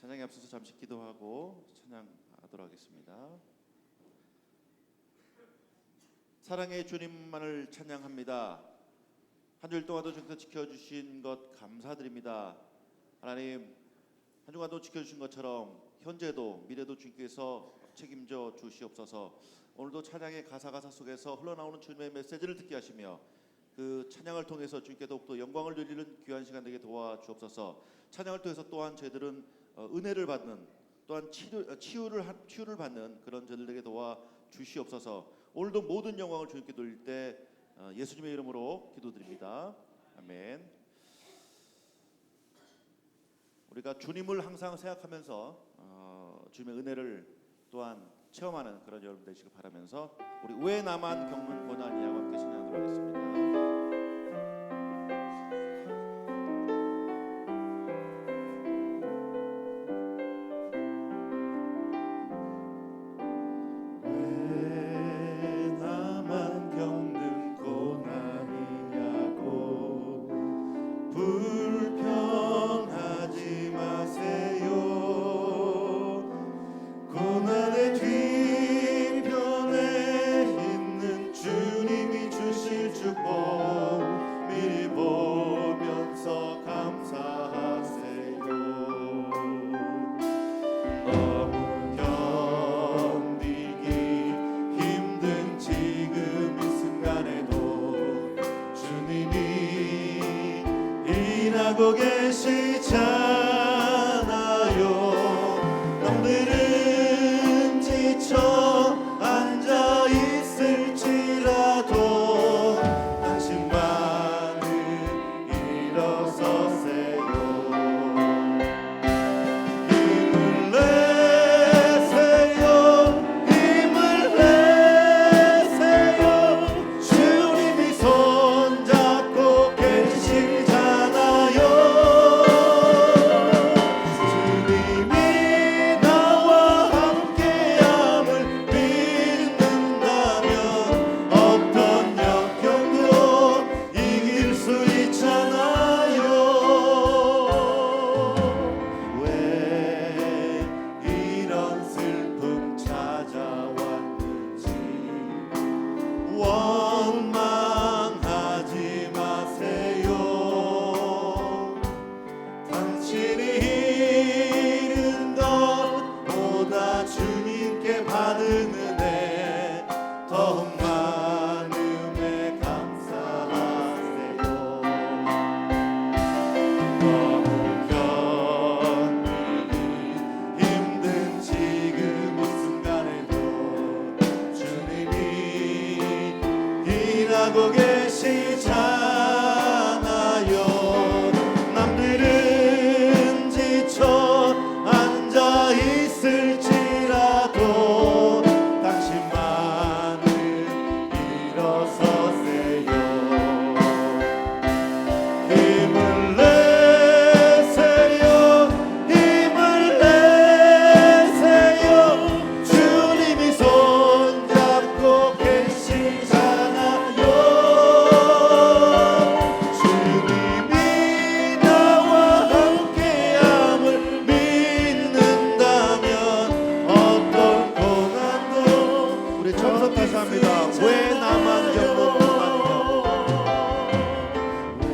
찬양에 앞서서 잠시 기도하고 찬양하도록 하겠습니다. 사랑의 주님만을 찬양합니다. 한 주일 동안도 주께서 지켜주신 것 감사드립니다. 하나님, 한 주간도 지켜주신 것처럼 현재도 미래도 주님께서 책임져 주시옵소서. 오늘도 찬양의 가사 속에서 흘러나오는 주님의 메시지를 듣게 하시며 그 찬양을 통해서 주님께 더욱더 영광을 누리는 귀한 시간 되게 도와주옵소서. 찬양을 통해서 또한 저희들은 은혜를 받는, 또한 치유를 받는 그런 저희들에게 도와주시옵소서. 오늘도 모든 영광을 주님께 돌릴 때 예수님의 이름으로 기도드립니다. 아멘. 우리가 주님을 항상 생각하면서 주님의 은혜를 또한 체험하는 그런 여러분 되시길 바라면서 우리 왜 나만 겪는 고난이야와 함께 찬양하도록 하겠습니다. 하고 계시잖아요. 남들은 지쳐 앉아 있을지라도 당신만은 일어서세요. 힘을 내세요. 힘을 내세요. 주님이 손잡고 계시잖아요. 주님이 나와 함께함을 믿는다면 어떤 역경도 이길 수 있잖아요. 왜 이런 슬픔 찾아왔는지 원망하지 마세요. 당신이 잃은 것보다 주님께 받은 은혜 더욱 많음에 감사하세요. 너무 견디기 힘든 지금 이 순간에도 주님이 일하고 계시잖아요. 남들은 지쳐 앉아 있을지라도 당신만은 일어서세요. 힘을 내세요. 힘을 내세요. 주님이 손잡고 계시잖아요. 주님이 나와 함께함을 믿는다면 어떤 고난도 우리 청석 다시 합니다. 왜 나만 겪는 고난이냐? 왜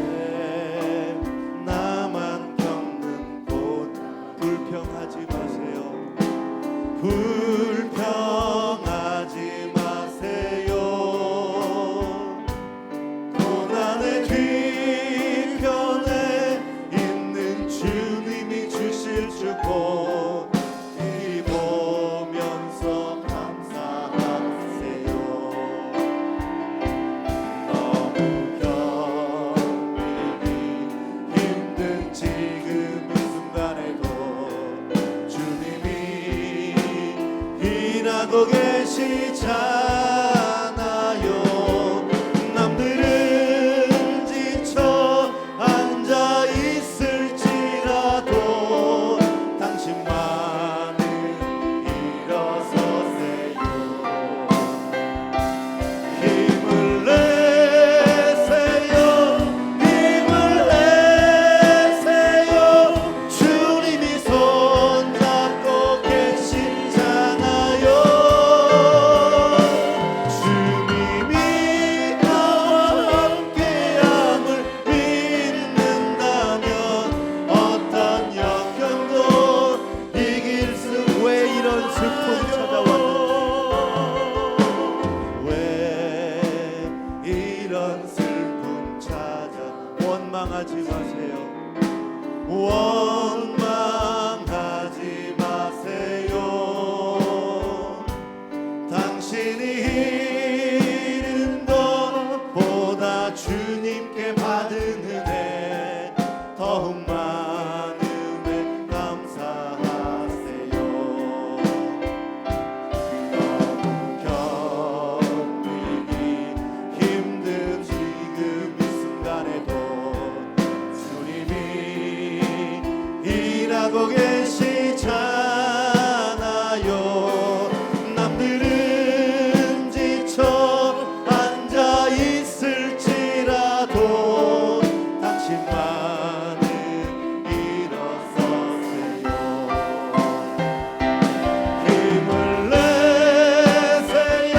나만 겪는 고난 불평하지 마세요. 불평하지 마세요. 고난의 뒤편에 있는 주님이 주실 주고 이 보면서 감사하세요. 너무 견디기 힘든 지금 이 순간에도 주님이 일하고 계시잖아요. 남들은 지쳐 앉아 있을지라도 당신만은 일어서세요. 힘을 내세요. 힘을 내세요. 주님이 손 원망하지 마세요. 당신이 잃은 것보다 주님께 받은 은혜 더욱 많음에 감사하세요. 견디기 힘든 지금 이 순간에도 주님이 일하고 계시잖아요. 남들은 지쳐 앉아 있을지라도 당신만은 일어서세요. 힘을 내세요.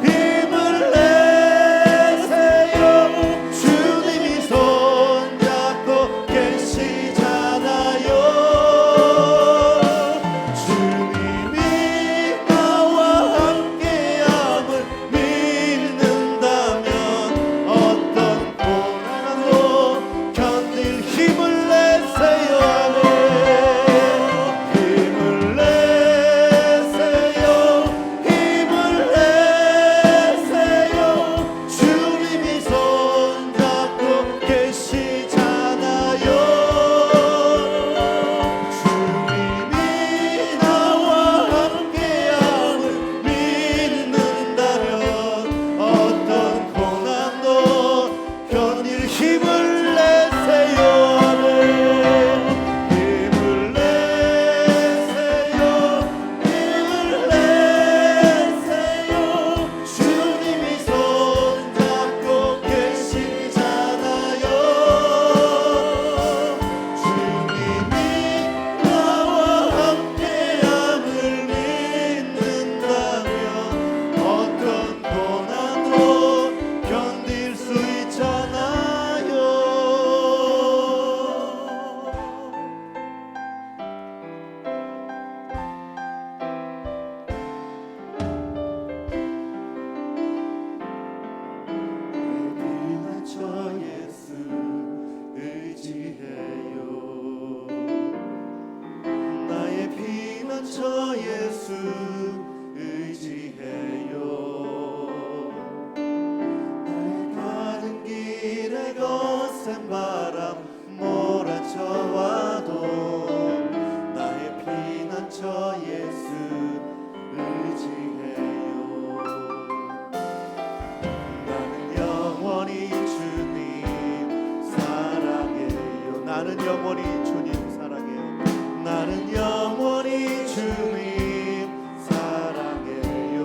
힘을 내세요. 주님이 손잡고 계시잖아요. 주님이 나와 함께함을 믿는다면 어떤 고난도 견딜 힘을 내세요. 힘을 내세요. 힘을 내세요. 주님이 손잡고 계시잖아요. 주님이 나와 함께함을 믿는다면 어떤 고난도 견딜 힘을 내세요. 힘을 내세요. 힘을 내세요. 주님이 손잡고 계시잖아요. 주님이 나와 함께함을 믿는다면 어떤 고난도 견딜 수 있잖아요. 저 예수 의지해요. 나의 피난처 예수 의지해요. 나의 가는 길에 거센 바람 몰아쳐와도 나의 피난처 예수 의지해요. 나는 영원히 주님 사랑해요. 나는 영원히 주님 사랑해요. 나는 영원히 주님 사랑해요.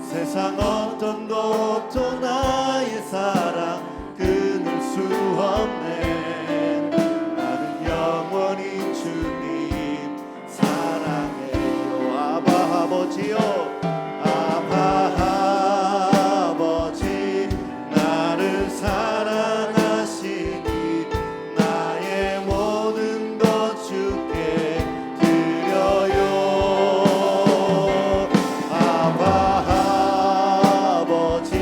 세상 어떤 것도 나의 사랑 끊을 수 없네. 나는 영원히 주님 사랑해요. 아바 아버지요. 아바 아버지 나를 사랑하시니 나의 모든 것 주께 드려요. 아바 아버지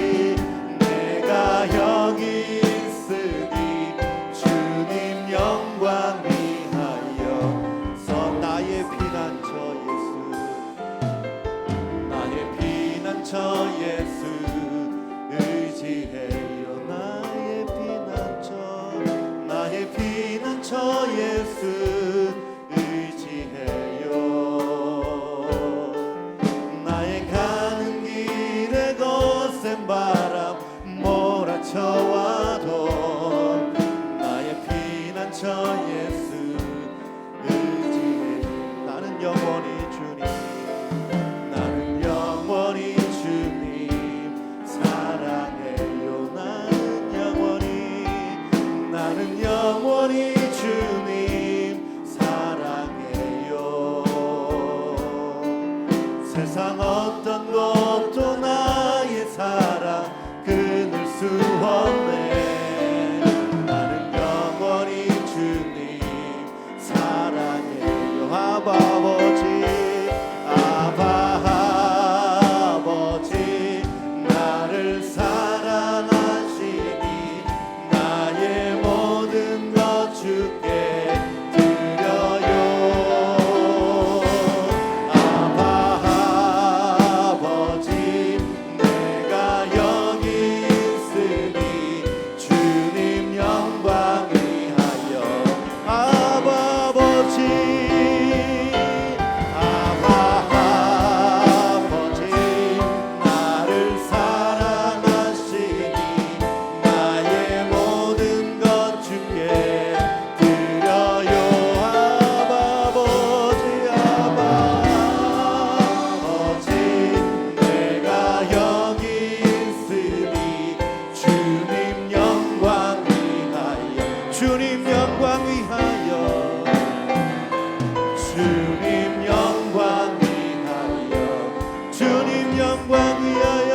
내가 여기 있으니 주님 영광 위하여 서 나의 피난처 예수 나의 피난처 예수 의지해요. 나의 피난처 예수 의지해요. 나의 가는 길에 거센 바람 몰아쳐와도 나의 피난처 예수 의지해요. 나는 영원히 주님 나는 영원히 주님 사랑해요. 나는 영원히 주님 사랑해요. 세상 어떤 것도 나의 사랑 끊을 수 없네. 나는 영원히 주님 사랑해요. 아바 아버지 아바 아버지 나를 사랑하시니 나의 모든 주께 드려요. 아바 아버지 내가 여기 있으니 주님 영광 위하여. 아바 아버지 나를 사랑하시니 나의 모든 것 주께 드려요. 아바 아버지 내가 여기 있으니 주님 영광 위하여. 주님 영광 위하여. 주님 영광 위하여. 주님 영광 위하여.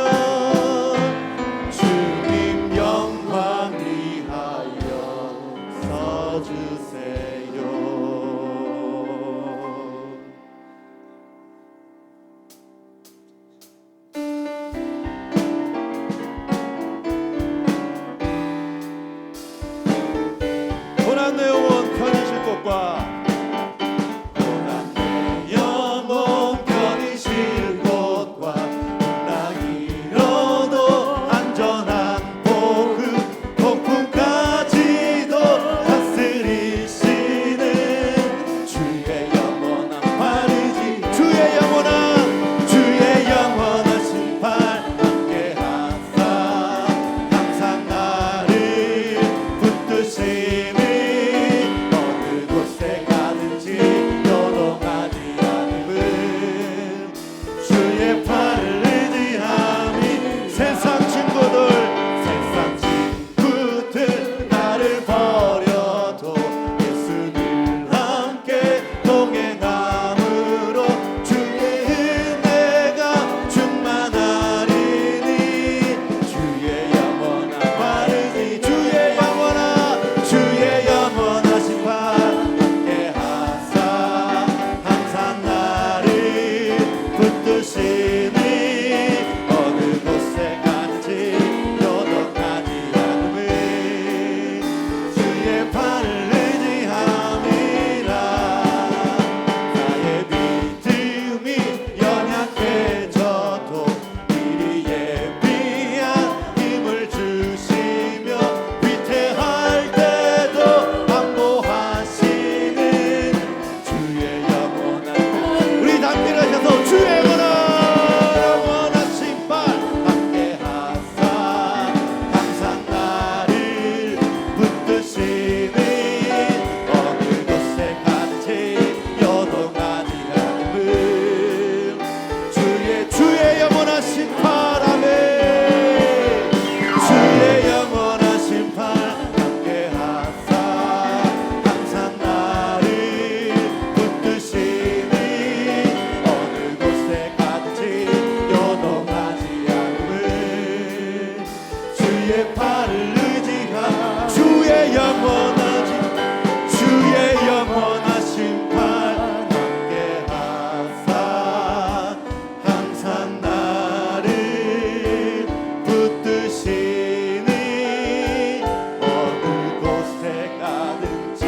주님 영광 위하여 서주세요. 고난 내 영혼 편히 쉴 곳과 고난 내 영혼 편히 쉴 곳과 낙이로도 안전한 폭풍까지도 다스리시는 주의 영원한 팔이지. 주의 영원한 심판 함께하사 항상 나를 붙드시니 어느 곳에 가든지 요동하지 않음은 주의 팔을 의지함이. 세상 친구들 나를 버려도 예수는 함께 동행함으로 주의 은혜가 충만하리니 주의 영원한 말이니. 주의 영원한 심판 함께하사 항상 나를 붙드시니 어느 곳에 가든지 요동하지 않음은 주의 팔을 의지함이라. 나의 믿음이 연약해져도 미리 예비한 힘을 주시며 위태할 때도 안보하시는 주의 영원한. 우리 담비라셔서 주의 영원한 심판 함께하사 항상 나를 붙드시니 어느 곳에 가든지 요동하지 않음은 주의 영원한 심판. 아멘. 주의 영원한 심판 함께하사 항상 나를 붙드시니 어느 곳에 가든지 요동하지 않음은 주의 팔을 의지하. 주의 영원한 심판 함께하사 항상 나를 붙드시니 어느 곳에 가든지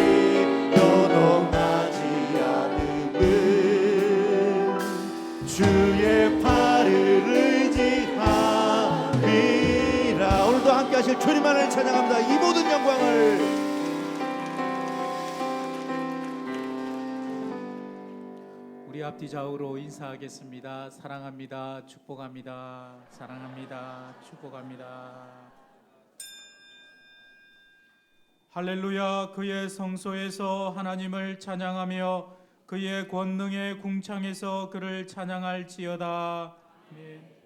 요동하지 않음은 주의 팔을 의지함이라. 오늘도 함께 하실 주님만을 찬양합니다. 이 모든 영광을. 우리 앞뒤 좌우로 인사하겠습니다. 사랑합니다. 축복합니다. 사랑합니다. 축복합니다. 할렐루야. 그의 성소에서 하나님을 찬양하며 그의 권능의 궁창에서 그를 찬양할지어다. 아멘.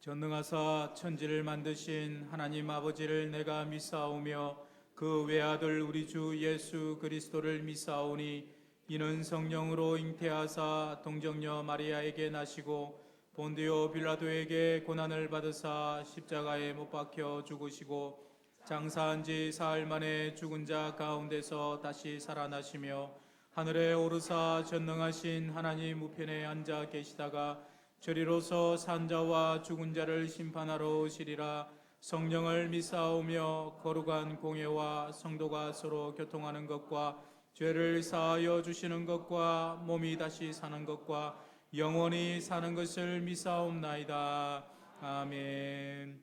전능하사 천지를 만드신 하나님 아버지를 내가 믿사오며 그 외아들 우리 주 예수 그리스도를 믿사오니 이는 성령으로 잉태하사 동정녀 마리아에게 나시고 본디오 빌라도에게 고난을 받으사 십자가에 못 박혀 죽으시고 장사한 지 사흘 만에 죽은 자 가운데서 다시 살아나시며 하늘에 오르사 전능하신 하나님 우편에 앉아 계시다가 저리로서 산자와 죽은 자를 심판하러 오시리라. 성령을 믿사오며 거룩한 공예와 성도가 서로 교통하는 것과 죄를 사하여 주시는 것과 몸이 다시 사는 것과 영원히 사는 것을 믿사옵나이다. 아멘.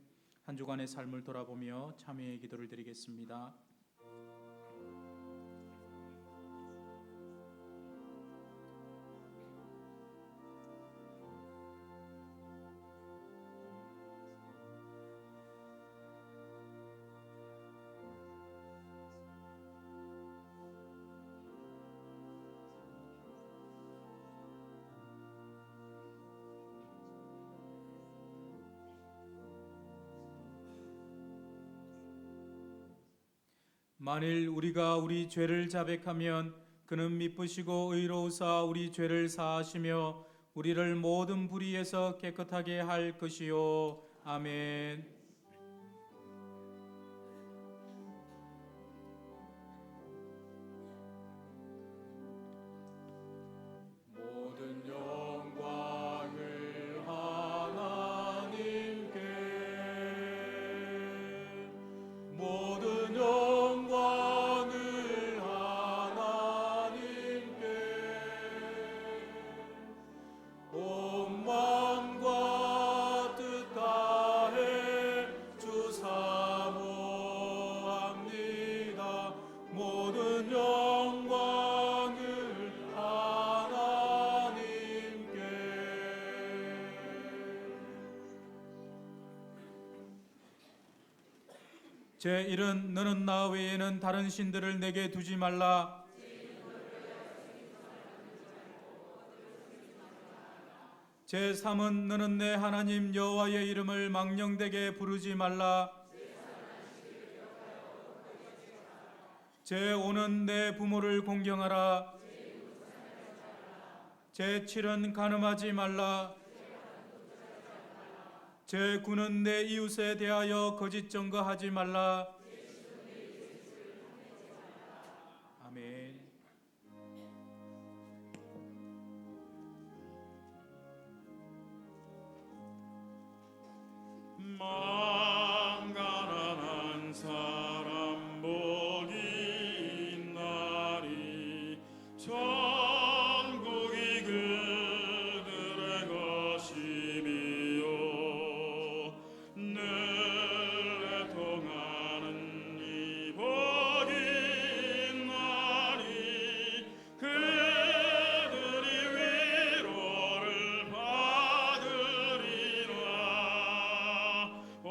한 주간의 삶을 돌아보며 참회의 기도를 드리겠습니다. 만일 우리가 우리 죄를 자백하면 그는 미쁘시고 의로우사 우리 죄를 사하시며 우리를 모든 불의에서 깨끗하게 할 것이요. 아멘. 모든 영광을 하나님께, 모든 영광을 하나님께, 온 마음과 뜻 다해 주 사모합니다. 모든 영광을 하나님께. 제1은 너는 나 외에는 다른 신들을 내게 두지 말라. 제3은 너는 내 하나님 여호와의 이름을 망령되게 부르지 말라. 제5는 내 부모를 공경하라. 제7은 간음하지 말라. 제9는 내 이웃에 대하여 거짓 증거하지 말라. 아멘. 마음 가난한 사람 복이 있나니 천국이 그들의 것이미요. 늘 애통하는 이 복이 있나니 그들이 위로를 받으리라. 온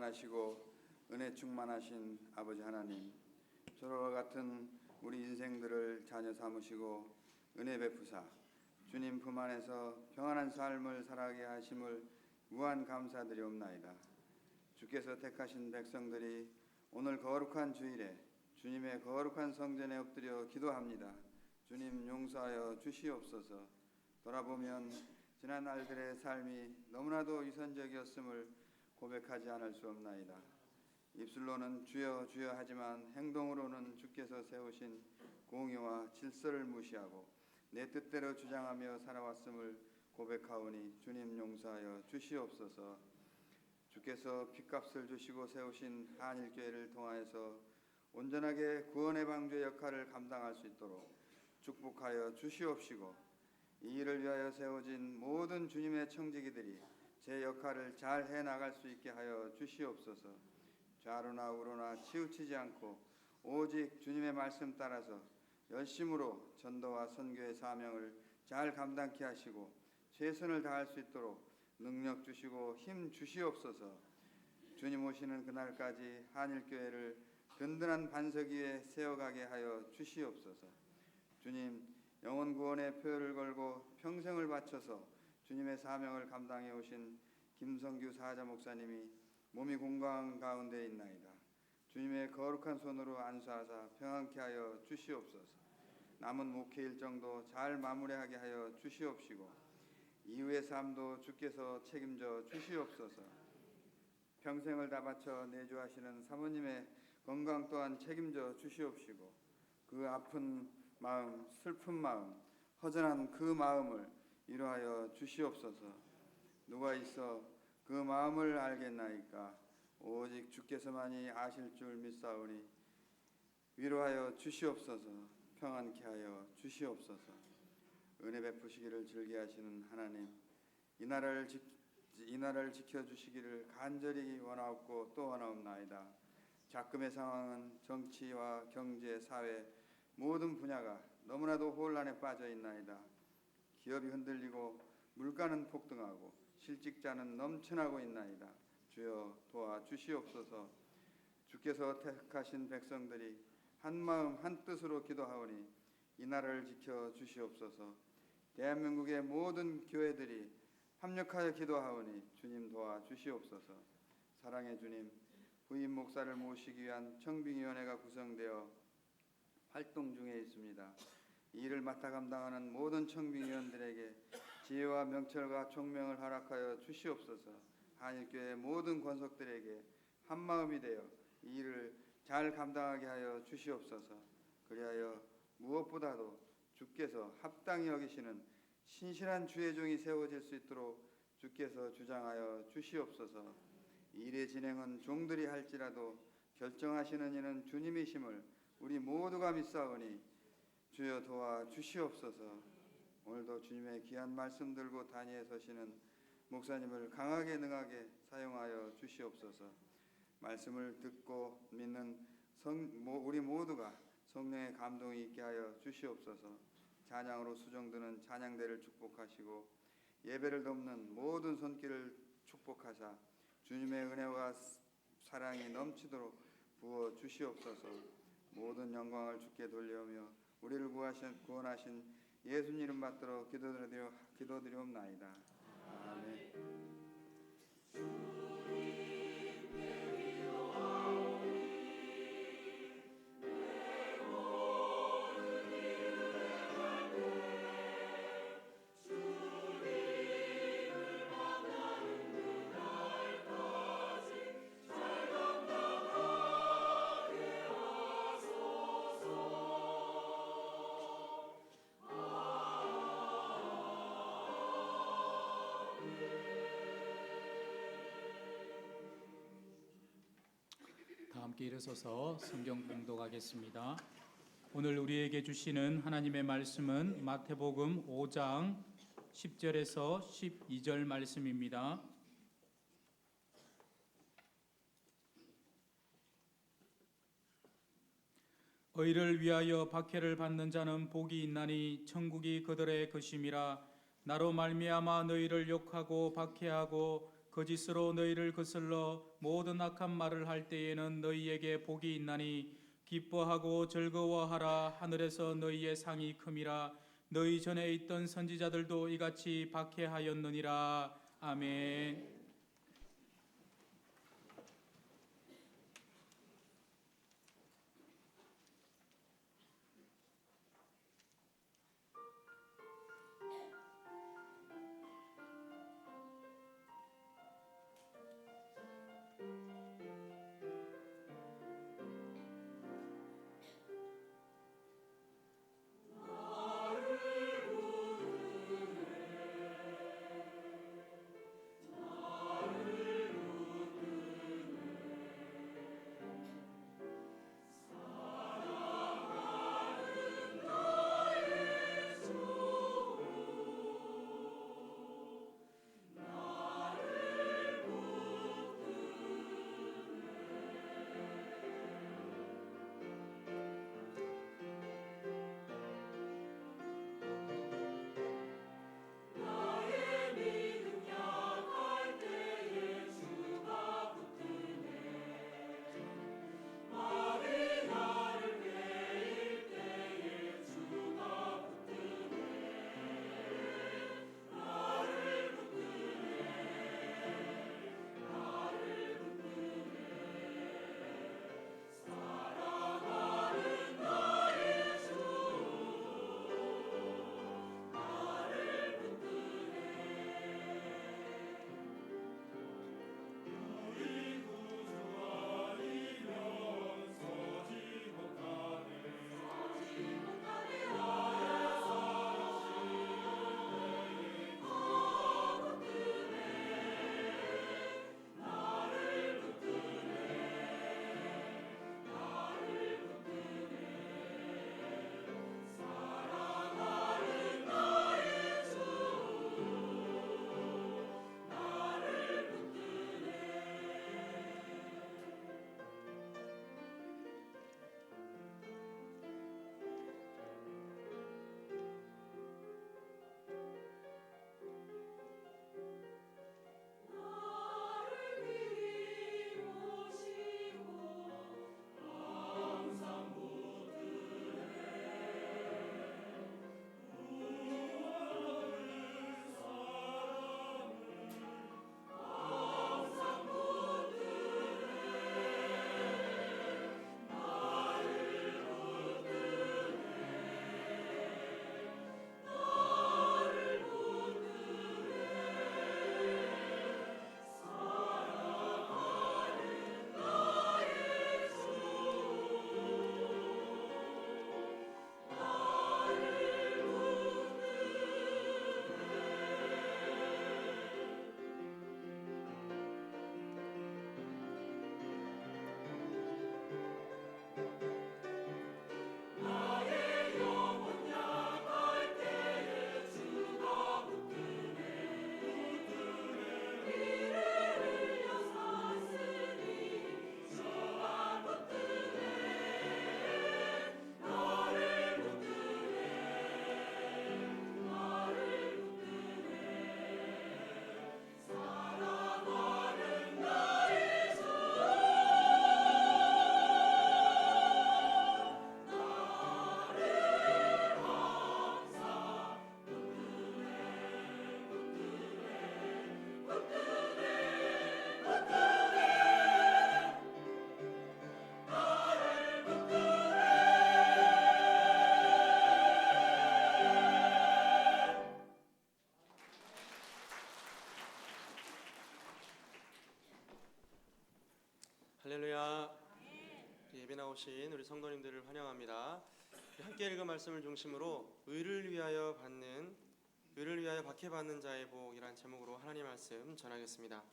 영원하시고 은혜 충만하신 아버지 하나님, 저와 같은 우리 인생들을 자녀 삼으시고 은혜 베푸사 주님 품 안에서 평안한 삶을 살아가게 하심을 무한 감사드리옵나이다. 주께서 택하신 백성들이 오늘 거룩한 주일에 주님의 거룩한 성전에 엎드려 기도합니다. 주님 용서하여 주시옵소서. 돌아보면 지난 날들의 삶이 너무나도 위선적이었음을 고백하지 않을 수 없나이다. 입술로는 주여 주여 하지만 행동으로는 주께서 세우신 공의와 질서를 무시하고 내 뜻대로 주장하며 살아왔음을 고백하오니 주님 용서하여 주시옵소서. 주께서 핏값을 주시고 세우신 한일교회를 통하여서 온전하게 구원의 방주의 역할을 감당할 수 있도록 축복하여 주시옵시고, 이 일을 위하여 세워진 모든 주님의 청지기들이 제 역할을 잘 해나갈 수 있게 하여 주시옵소서. 좌로나 우로나 치우치지 않고 오직 주님의 말씀 따라서 열심으로 전도와 선교의 사명을 잘 감당케 하시고 최선을 다할 수 있도록 능력 주시고 힘 주시옵소서. 주님 오시는 그날까지 한일교회를 든든한 반석 위에 세워가게 하여 주시옵소서. 주님, 영혼 구원의 표를 걸고 평생을 바쳐서 주님의 사명을 감당해 오신 김성규 사자 목사님이 몸이 건강한 가운데 있나이다. 주님의 거룩한 손으로 안수하사 평안케 하여 주시옵소서. 남은 목회 일정도 잘 마무리하게 하여 주시옵시고 이후의 삶도 주께서 책임져 주시옵소서. 평생을 다 바쳐 내주하시는 사모님의 건강 또한 책임져 주시옵시고 그 아픈 마음, 슬픈 마음, 허전한 그 마음을 위로하여 주시옵소서. 누가 있어 그 마음을 알겠나이까? 오직 주께서만이 아실 줄 믿사오니 위로하여 주시옵소서. 평안케 하여 주시옵소서. 은혜 베푸시기를 즐겨하시는 하나님, 이 나라를 지켜주시기를 간절히 원하옵고 또 원하옵나이다. 작금의 상황은 정치와 경제, 사회 모든 분야가 너무나도 혼란에 빠져 있나이다. 기업이 흔들리고 물가는 폭등하고 실직자는 넘쳐나고 있나이다. 주여 도와주시옵소서. 주께서 택하신 백성들이 한마음 한뜻으로 기도하오니 이 나라를 지켜주시옵소서. 대한민국의 모든 교회들이 합력하여 기도하오니 주님 도와주시옵소서. 사랑의 주님, 부임 목사를 모시기 위한 청빙위원회가 구성되어 활동 중에 있습니다. 이 일을 맡아 감당하는 모든 청빙위원들에게 지혜와 명철과 총명을 허락하여 주시옵소서. 한일교회 모든 권속들에게 한마음이 되어 이 일을 잘 감당하게 하여 주시옵소서. 그리하여 무엇보다도 주께서 합당히 여기시는 신실한 주의 종이 세워질 수 있도록 주께서 주장하여 주시옵소서. 이 일의 진행은 종들이 할지라도 결정하시는 이는 주님이심을 우리 모두가 믿사오니 주여 도와주시옵소서. 오늘도 주님의 귀한 말씀 들고 단위에 서시는 목사님을 강하게 능하게 사용하여 주시옵소서. 말씀을 듣고 믿는 우리 모두가 성령의 감동이 있게 하여 주시옵소서. 찬양으로 수정드는 찬양대를 축복하시고 예배를 돕는 모든 손길을 축복하사 주님의 은혜와 사랑이 넘치도록 부어 주시옵소서. 모든 영광을 주께 돌려오며 우리를 구원하신 예수님 이름 받들어 기도드리옵나이다. 아멘. 다 함께 일어서서 성경 봉독하겠습니다. 오늘 우리에게 주시는 하나님의 말씀은 마태복음 5장 10절에서 12절 말씀입니다. 의를 위하여 박해를 받는 자는 복이 있나니 천국이 그들의 것임이라. 나로 말미암아 너희를 욕하고 박해하고 거짓으로 너희를 거슬러 모든 악한 말을 할 때에는 너희에게 복이 있나니 기뻐하고 즐거워하라. 하늘에서 너희의 상이 큼이라. 너희 전에 있던 선지자들도 이같이 박해하였느니라. 아멘. 할렐루야. 예배 나오신 우리 성도님들을 환영합니다. 함께 읽은 말씀을 중심으로 의를 위하여 박해받는 자의 복이란 제목으로 하나님 말씀 전하겠습니다.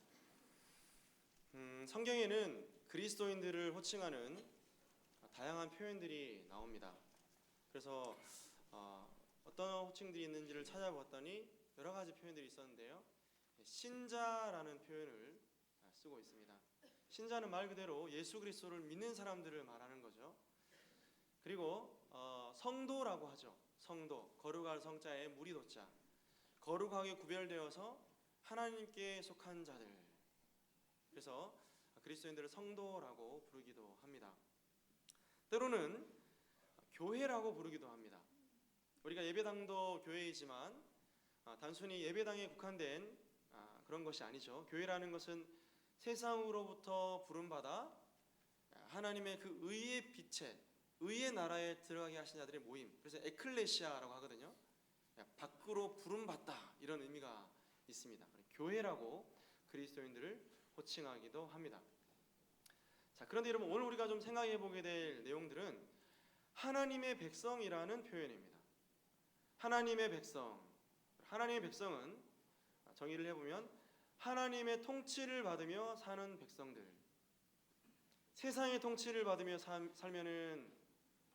성경에는 그리스도인들을 호칭하는 다양한 표현들이 나옵니다. 그래서 어떤 호칭들이 있는지를 찾아보았더니 여러 가지 표현들이 있었는데요. 신자라는 표현을 쓰고 있습니다. 신자는 말 그대로 예수 그리스도를 믿는 사람들을 말하는 거죠. 그리고 성도라고 하죠. 성도, 거룩할 성자에 무리도자, 거룩하게 구별되어서 하나님께 속한 자들, 그래서 그리스도인들을 성도라고 부르기도 합니다. 때로는 교회라고 부르기도 합니다. 우리가 예배당도 교회이지만 단순히 예배당에 국한된 그런 것이 아니죠. 교회라는 것은 세상으로부터 부름받아 하나님의 그 의의 빛에, 의의 나라에 들어가게 하신 자들의 모임, 그래서 에클레시아라고 하거든요. 밖으로 부름받다, 이런 의미가 있습니다. 교회라고 그리스도인들을 호칭하기도 합니다. 자, 그런데 여러분, 오늘 우리가 좀 생각해 보게 될 내용들은 하나님의 백성이라는 표현입니다. 하나님의 백성. 하나님의 백성은 정의를 해보면 하나님의 통치를 받으며 사는 백성들. 세상의 통치를 받으며 살면은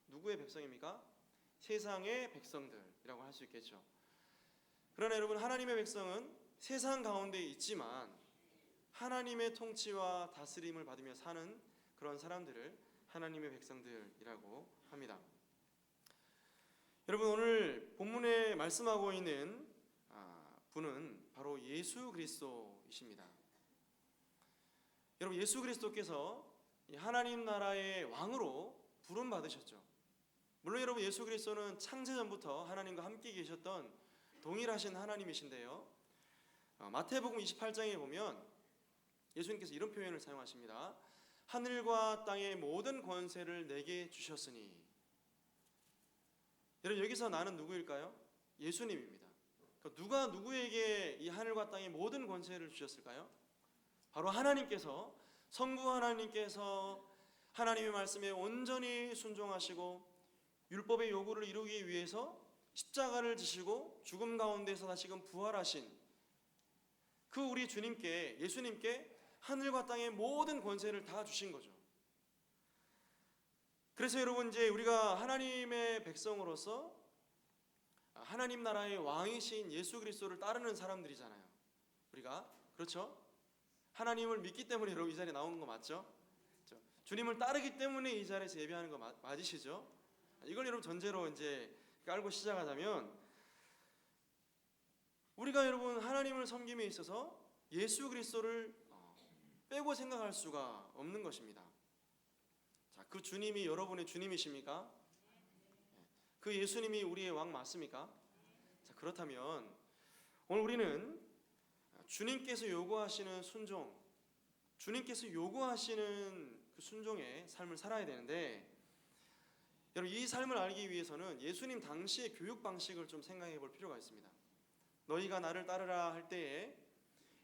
누구의 백성입니까? 세상의 백성들이라고 할 수 있겠죠. 그러나 여러분, 하나님의 백성은 세상 가운데 있지만 하나님의 통치와 다스림을 받으며 사는 그런 사람들을 하나님의 백성들이라고 합니다. 여러분, 오늘 본문에 말씀하고 있는 분은 바로 예수 그리스도이십니다. 여러분, 예수 그리스도께서 하나님 나라의 왕으로 부름 받으셨죠. 물론 여러분, 예수 그리스도는 창세전부터 하나님과 함께 계셨던 동일하신 하나님이신데요. 마태복음 28장에 보면 예수님께서 이런 표현을 사용하십니다. 하늘과 땅의 모든 권세를 내게 주셨으니. 여러분, 여기서 나는 누구일까요? 예수님입니다. 누가 누구에게 이 하늘과 땅의 모든 권세를 주셨을까요? 바로 하나님께서, 성부 하나님께서 하나님의 말씀에 온전히 순종하시고 율법의 요구를 이루기 위해서 십자가를 지시고 죽음 가운데서 다시금 부활하신 그 우리 주님께, 예수님께 하늘과 땅의 모든 권세를 다 주신 거죠. 그래서 여러분, 이제 우리가 하나님의 백성으로서 하나님 나라의 왕이신 예수 그리스도를 따르는 사람들이잖아요. 우리가, 그렇죠? 하나님을 믿기 때문에 여러분 이 자리에 나오는 거 맞죠? 주님을 따르기 때문에 이 자리에서 예배하는 거 맞으시죠? 이걸 여러분 전제로 이제 깔고 시작하자면, 우리가 여러분 하나님을 섬김에 있어서 예수 그리스도를 빼고 생각할 수가 없는 것입니다. 자, 그 주님이 여러분의 주님이십니까? 그 예수님이 우리의 왕 맞습니까? 자, 그렇다면 오늘 우리는 주님께서 요구하시는 순종, 주님께서 요구하시는 그 순종의 삶을 살아야 되는데, 여러분, 이 삶을 알기 위해서는 예수님 당시의 교육 방식을 좀 생각해 볼 필요가 있습니다. 너희가 나를 따르라 할 때에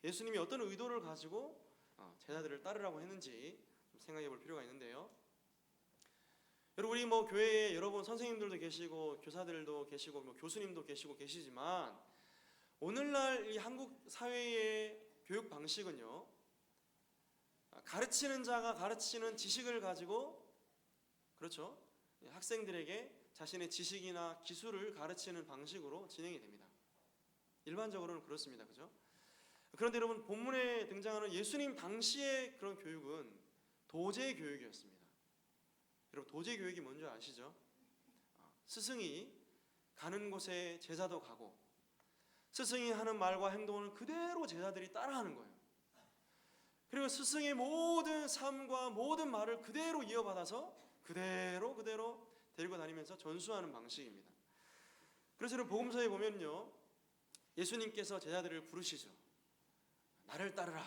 예수님이 어떤 의도를 가지고 제자들을 따르라고 했는지 좀 생각해 볼 필요가 있는데요. 여러분, 우리 교회에 여러분 선생님들도 계시고 교사들도 계시고 교수님도 계시지만 오늘날 이 한국 사회의 교육 방식은요, 가르치는 자가 가르치는 지식을 가지고, 그렇죠, 학생들에게 자신의 지식이나 기술을 가르치는 방식으로 진행이 됩니다. 일반적으로는 그렇습니다. 그죠? 그런데 여러분, 본문에 등장하는 예수님 당시의 그런 교육은 도제 교육이었습니다. 여러분, 도제 교육이 뭔지 아시죠? 스승이 가는 곳에 제자도 가고, 스승이 하는 말과 행동을 그대로 제자들이 따라하는 거예요. 그리고 스승의 모든 삶과 모든 말을 그대로 이어받아서 그대로 데리고 다니면서 전수하는 방식입니다. 그래서 여러분, 복음서에 보면요, 예수님께서 제자들을 부르시죠. 나를 따르라.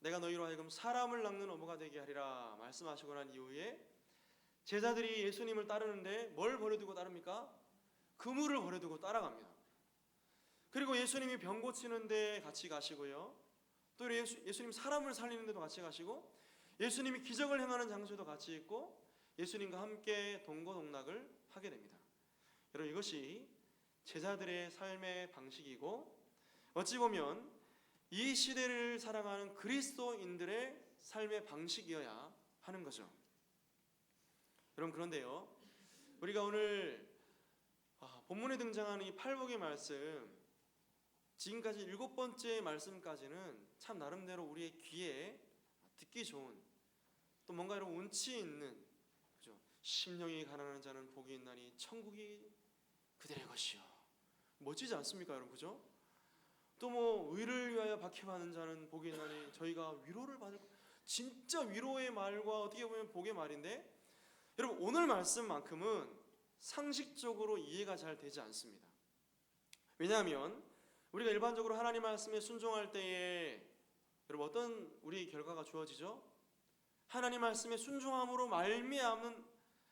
내가 너희로 하여금 사람을 낚는 어부가 되게 하리라 말씀하시고 난 이후에 제자들이 예수님을 따르는데 뭘 버려두고 따릅니까? 그물을 버려두고 따라갑니다. 그리고 예수님이 병 고치는데 같이 가시고요, 또 예수님 사람을 살리는 데도 같이 가시고, 예수님이 기적을 행하는 장소에도 같이 있고, 예수님과 함께 동고동락을 하게 됩니다. 여러분, 이것이 제자들의 삶의 방식이고, 어찌 보면 이 시대를 살아가는 그리스도인들의 삶의 방식이어야 하는 거죠. 여러분, 그런데요, 우리가 오늘 본문에 등장하는 이 팔복의 말씀, 지금까지 7번째 말씀까지는 참 나름대로 우리의 귀에 듣기 좋은, 또 뭔가 이런 운치 있는, 그죠? 심령이 가난한 자는 복이 있나니 천국이 그들의 것이요. 멋지지 않습니까, 여러분? 그죠? 또 의를 위하여 위하여 박해받는 자는 복이 있나니 저희가 위로를 받을 진짜 위로의 말과 어떻게 보면 복의 말인데 여러분 오늘 말씀만큼은 상식적으로 이해가 잘 되지 않습니다. 왜냐하면 우리가 일반적으로 하나님 말씀에 순종할 때에 여러분 어떤 우리 결과가 주어지죠? 하나님 말씀에 순종함으로 말미암은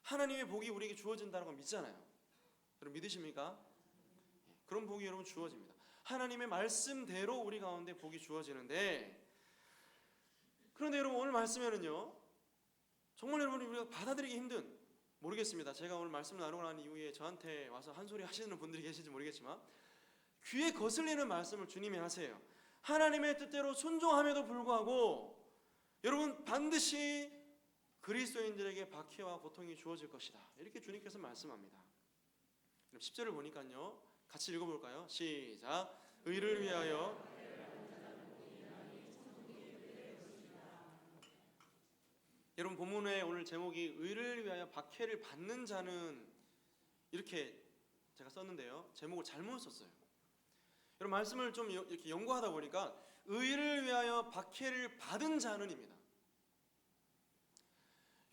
하나님의 복이 우리에게 주어진다는 걸 믿잖아요. 여러분 믿으십니까? 그런 복이 여러분 주어집니다. 하나님의 말씀대로 우리 가운데 복이 주어지는데 그런데 여러분 오늘 말씀에는요 정말 여러분 우리가 받아들이기 힘든 모르겠습니다. 제가 오늘 말씀을 나누고 난 이후에 저한테 와서 한 소리 하시는 분들이 계실지 모르겠지만 귀에 거슬리는 말씀을 주님이 하세요. 하나님의 뜻대로 순종함에도 불구하고 여러분 반드시 그리스도인들에게 박해와 고통이 주어질 것이다. 이렇게 주님께서 말씀합니다. 10절을 보니까요. 같이 읽어볼까요? 시작. 의를 위하여 여러분 본문의 오늘 제목이 의를 위하여 박해를 받는 자는 이렇게 제가 썼는데요. 제목을 잘못 썼어요. 여러분 말씀을 좀 이렇게 연구하다 보니까 의를 위하여 박해를 받은 자는입니다.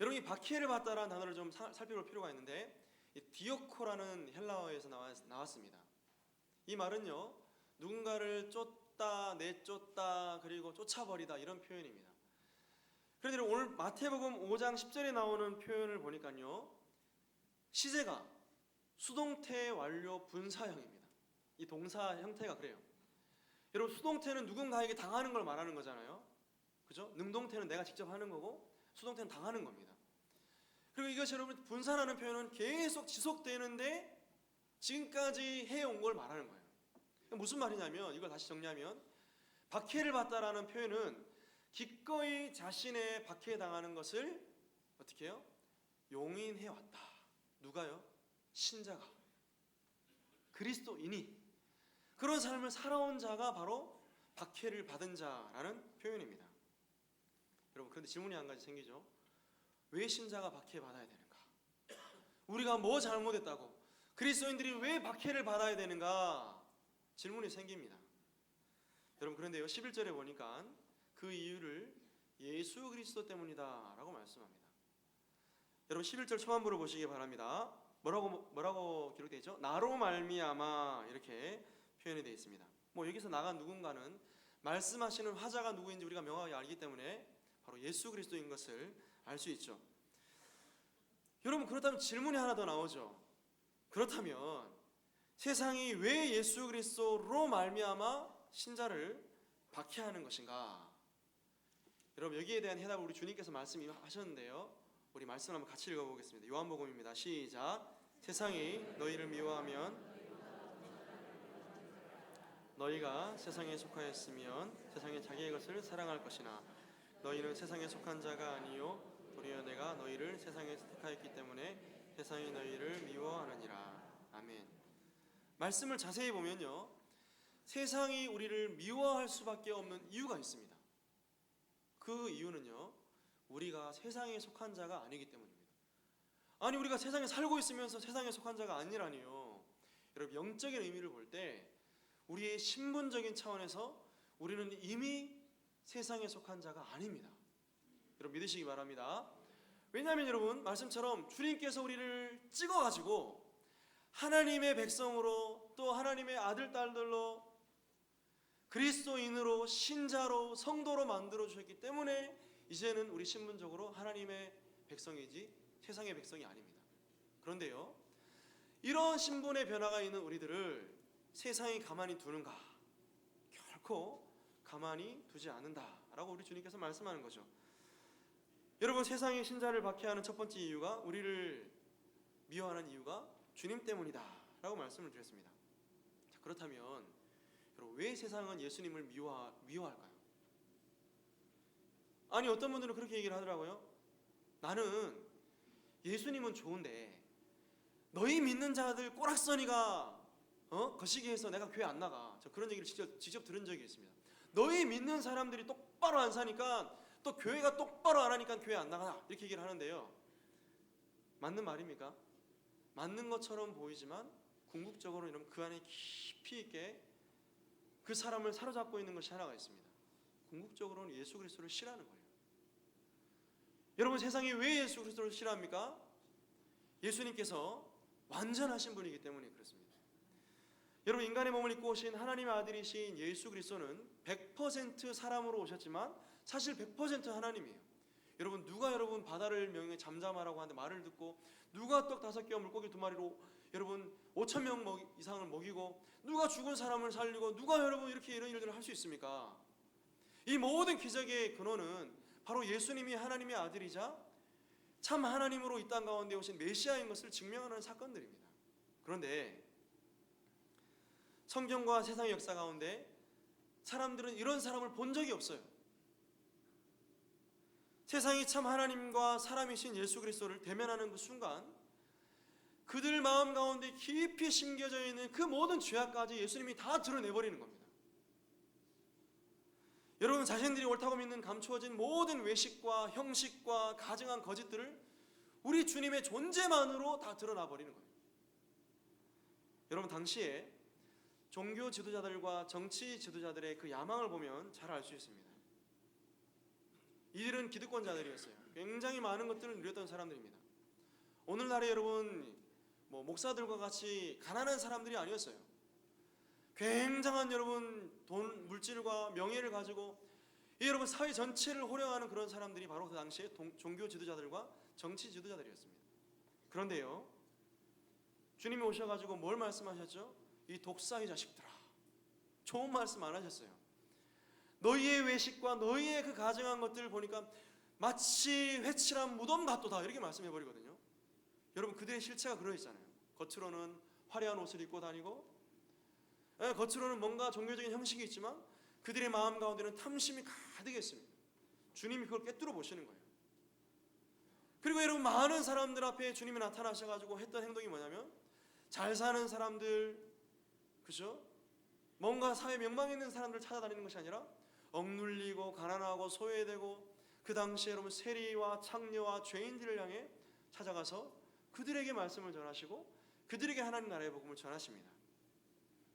여러분 이 박해를 받다라는 단어를 좀 살펴볼 필요가 있는데 디오코라는 헬라어에서 나왔습니다. 이 말은요 누군가를 쫓다, 내쫓다, 그리고 쫓아버리다 이런 표현입니다. 그런데 오늘 마태복음 5장 10절에 나오는 표현을 보니까요 시제가 수동태 완료 분사형입니다. 이 동사 형태가 그래요. 여러분 수동태는 누군가에게 당하는 걸 말하는 거잖아요. 그죠? 능동태는 내가 직접 하는 거고 수동태는 당하는 겁니다. 그리고 이것이 여러분 분사라는 표현은 계속 지속되는데 지금까지 해온 걸 말하는 거예요. 무슨 말이냐면 이걸 다시 정리하면 박해를 받다라는 표현은 기꺼이 자신의 박해당하는 것을 어떻게 해요? 용인해왔다. 누가요? 신자가 그리스도인이 그런 삶을 살아온 자가 바로 박해를 받은 자라는 표현입니다. 여러분 그런데 질문이 한 가지 생기죠. 왜 신자가 박해받아야 되는가? 우리가 뭐 잘못했다고 그리스도인들이 왜 박해를 받아야 되는가? 질문이 생깁니다. 여러분 그런데요 11절에 보니까 그 이유를 예수 그리스도 때문이다 라고 말씀합니다. 여러분 11절 초반부를 보시기 바랍니다. 뭐라고 기록되어 있죠? 나로 말미암아 이렇게 표현이 되어 있습니다. 뭐 여기서 나간 누군가는 말씀하시는 화자가 누구인지 우리가 명확히 알기 때문에 바로 예수 그리스도인 것을 알 수 있죠. 여러분 그렇다면 질문이 하나 더 나오죠. 그렇다면 세상이 왜 예수 그리스도로 말미암아 신자를 박해하는 것인가? 여러분 여기에 대한 해답을 우리 주님께서 말씀하셨는데요. 우리 말씀 한번 같이 읽어보겠습니다. 요한복음입니다. 시작. 세상이 너희를 미워하면 너희가 세상에 속하였으면 세상에 자기의 것을 사랑할 것이나 너희는 세상에 속한 자가 아니요 도리어 내가 너희를 세상에서 택하였기 때문에 세상이 너희를 미워하느니라. 아멘. 말씀을 자세히 보면요 세상이 우리를 미워할 수밖에 없는 이유가 있습니다. 그 이유는요 우리가 세상에 속한 자가 아니기 때문입니다. 아니 우리가 세상에 살고 있으면서 세상에 속한 자가 아니라니요. 여러분 영적인 의미를 볼 때 우리의 신분적인 차원에서 우리는 이미 세상에 속한 자가 아닙니다. 여러분 믿으시기 바랍니다. 왜냐하면 여러분 말씀처럼 주님께서 우리를 찍어가지고 하나님의 백성으로 또 하나님의 아들 딸들로 그리스도인으로 신자로 성도로 만들어 주셨기 때문에 이제는 우리 신분적으로 하나님의 백성이지 세상의 백성이 아닙니다. 그런데요 이런 신분의 변화가 있는 우리들을 세상이 가만히 두는가? 결코 가만히 두지 않는다라고 우리 주님께서 말씀하는 거죠. 여러분 세상이 신자를 박해하는 첫 번째 이유가 우리를 미워하는 이유가 주님 때문이다라고 말씀을 드렸습니다. 자, 그렇다면 여러분 왜 세상은 예수님을 미워할까요? 아니 어떤 분들은 그렇게 얘기를 하더라고요. 나는 예수님은 좋은데 너희 믿는 자들 꼬락서니가 거시기 해서 내가 교회 안 나가. 저 그런 얘기를 직접 들은 적이 있습니다. 너희 믿는 사람들이 똑바로 안 사니까 또 교회가 똑바로 안 하니까 교회 안 나가. 이렇게 얘기를 하는데요. 맞는 말입니까? 맞는 것처럼 보이지만 궁극적으로 이런 그 안에 깊이 있게 그 사람을 사로잡고 있는 것이 하나가 있습니다. 궁극적으로는 예수 그리스도를 싫어하는 거예요. 여러분, 세상이 왜 예수 그리스도를 싫어합니까? 예수님께서 완전하신 분이기 때문에 그렇습니다. 여러분, 인간의 몸을 입고 오신 하나님의 아들이신 예수 그리스도는 100% 사람으로 오셨지만 사실 100% 하나님이에요. 여러분, 누가 여러분 바다를 명령해 잠잠하라고 하는데 말을 듣고, 누가 떡 5개와 물고기 2마리로 여러분 5,000명 이상을 먹이고, 누가 죽은 사람을 살리고, 누가 여러분 이렇게 이런 일들을 할 수 있습니까? 이 모든 기적의 근원은 바로 예수님이 하나님의 아들이자 참 하나님으로 이 땅 가운데 오신 메시아인 것을 증명하는 사건들입니다. 그런데 성경과 세상의 역사 가운데 사람들은 이런 사람을 본 적이 없어요. 세상이 참 하나님과 사람이신 예수 그리스도를 대면하는 그 순간, 그들 마음 가운데 깊이 심겨져 있는 그 모든 죄악까지 예수님이 다 드러내버리는 겁니다. 여러분, 자신들이 옳다고 믿는 감추어진 모든 외식과 형식과 가증한 거짓들을 우리 주님의 존재만으로 다 드러나버리는 거예요. 여러분, 당시에 종교 지도자들과 정치 지도자들의 그 야망을 보면 잘 알 수 있습니다. 이들은 기득권자들이었어요. 굉장히 많은 것들을 누렸던 사람들입니다. 오늘날에 여러분 목사들과 같이 가난한 사람들이 아니었어요. 굉장한 여러분 돈, 물질과 명예를 가지고 이 여러분 사회 전체를 호령하는 그런 사람들이 바로 그 당시에 종교 지도자들과 정치 지도자들이었습니다. 그런데요, 주님이 오셔가지고 뭘 말씀하셨죠? 이 독사의 자식들아, 좋은 말씀 안 하셨어요. 너희의 외식과 너희의 그 가증한 것들을 보니까 마치 회칠한 무덤 같도다, 이렇게 말씀해버리거든요. 여러분, 그들의 실체가 그러했잖아요. 겉으로는 화려한 옷을 입고 다니고, 겉으로는 뭔가 종교적인 형식이 있지만 그들의 마음 가운데는 탐심이 가득했습니다. 주님이 그걸 꿰뚫어 보시는 거예요. 그리고 여러분, 많은 사람들 앞에 주님이 나타나셔가지고 했던 행동이 뭐냐면, 잘 사는 사람들, 그죠? 뭔가 사회 명망 있는 사람들 찾아다니는 것이 아니라 억눌리고 가난하고 소외되고 그 당시에 여러분 세리와 창녀와 죄인들을 향해 찾아가서 그들에게 말씀을 전하시고 그들에게 하나님 나라의 복음을 전하십니다.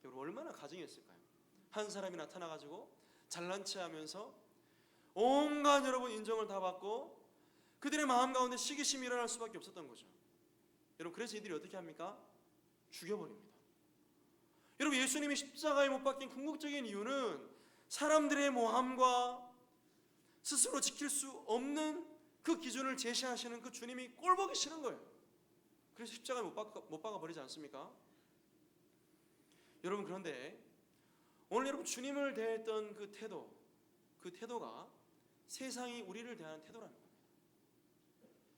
여러분, 얼마나 가증했을까요? 한 사람이 나타나가지고 잘난 체하면서 온갖 여러분 인정을 다 받고 그들의 마음 가운데 시기심이 일어날 수밖에 없었던 거죠. 여러분, 그래서 이들이 어떻게 합니까? 죽여버립니다. 여러분, 예수님이 십자가에 못 박힌 궁극적인 이유는 사람들의 모함과 스스로 지킬 수 없는 그 기준을 제시하시는 그 주님이 꼴보기 싫은 거예요. 그래서 십자가에 못 박아 버리지 않습니까? 여러분, 그런데 오늘 여러분 주님을 대했던 그 태도가 세상이 우리를 대하는 태도라는 겁니다.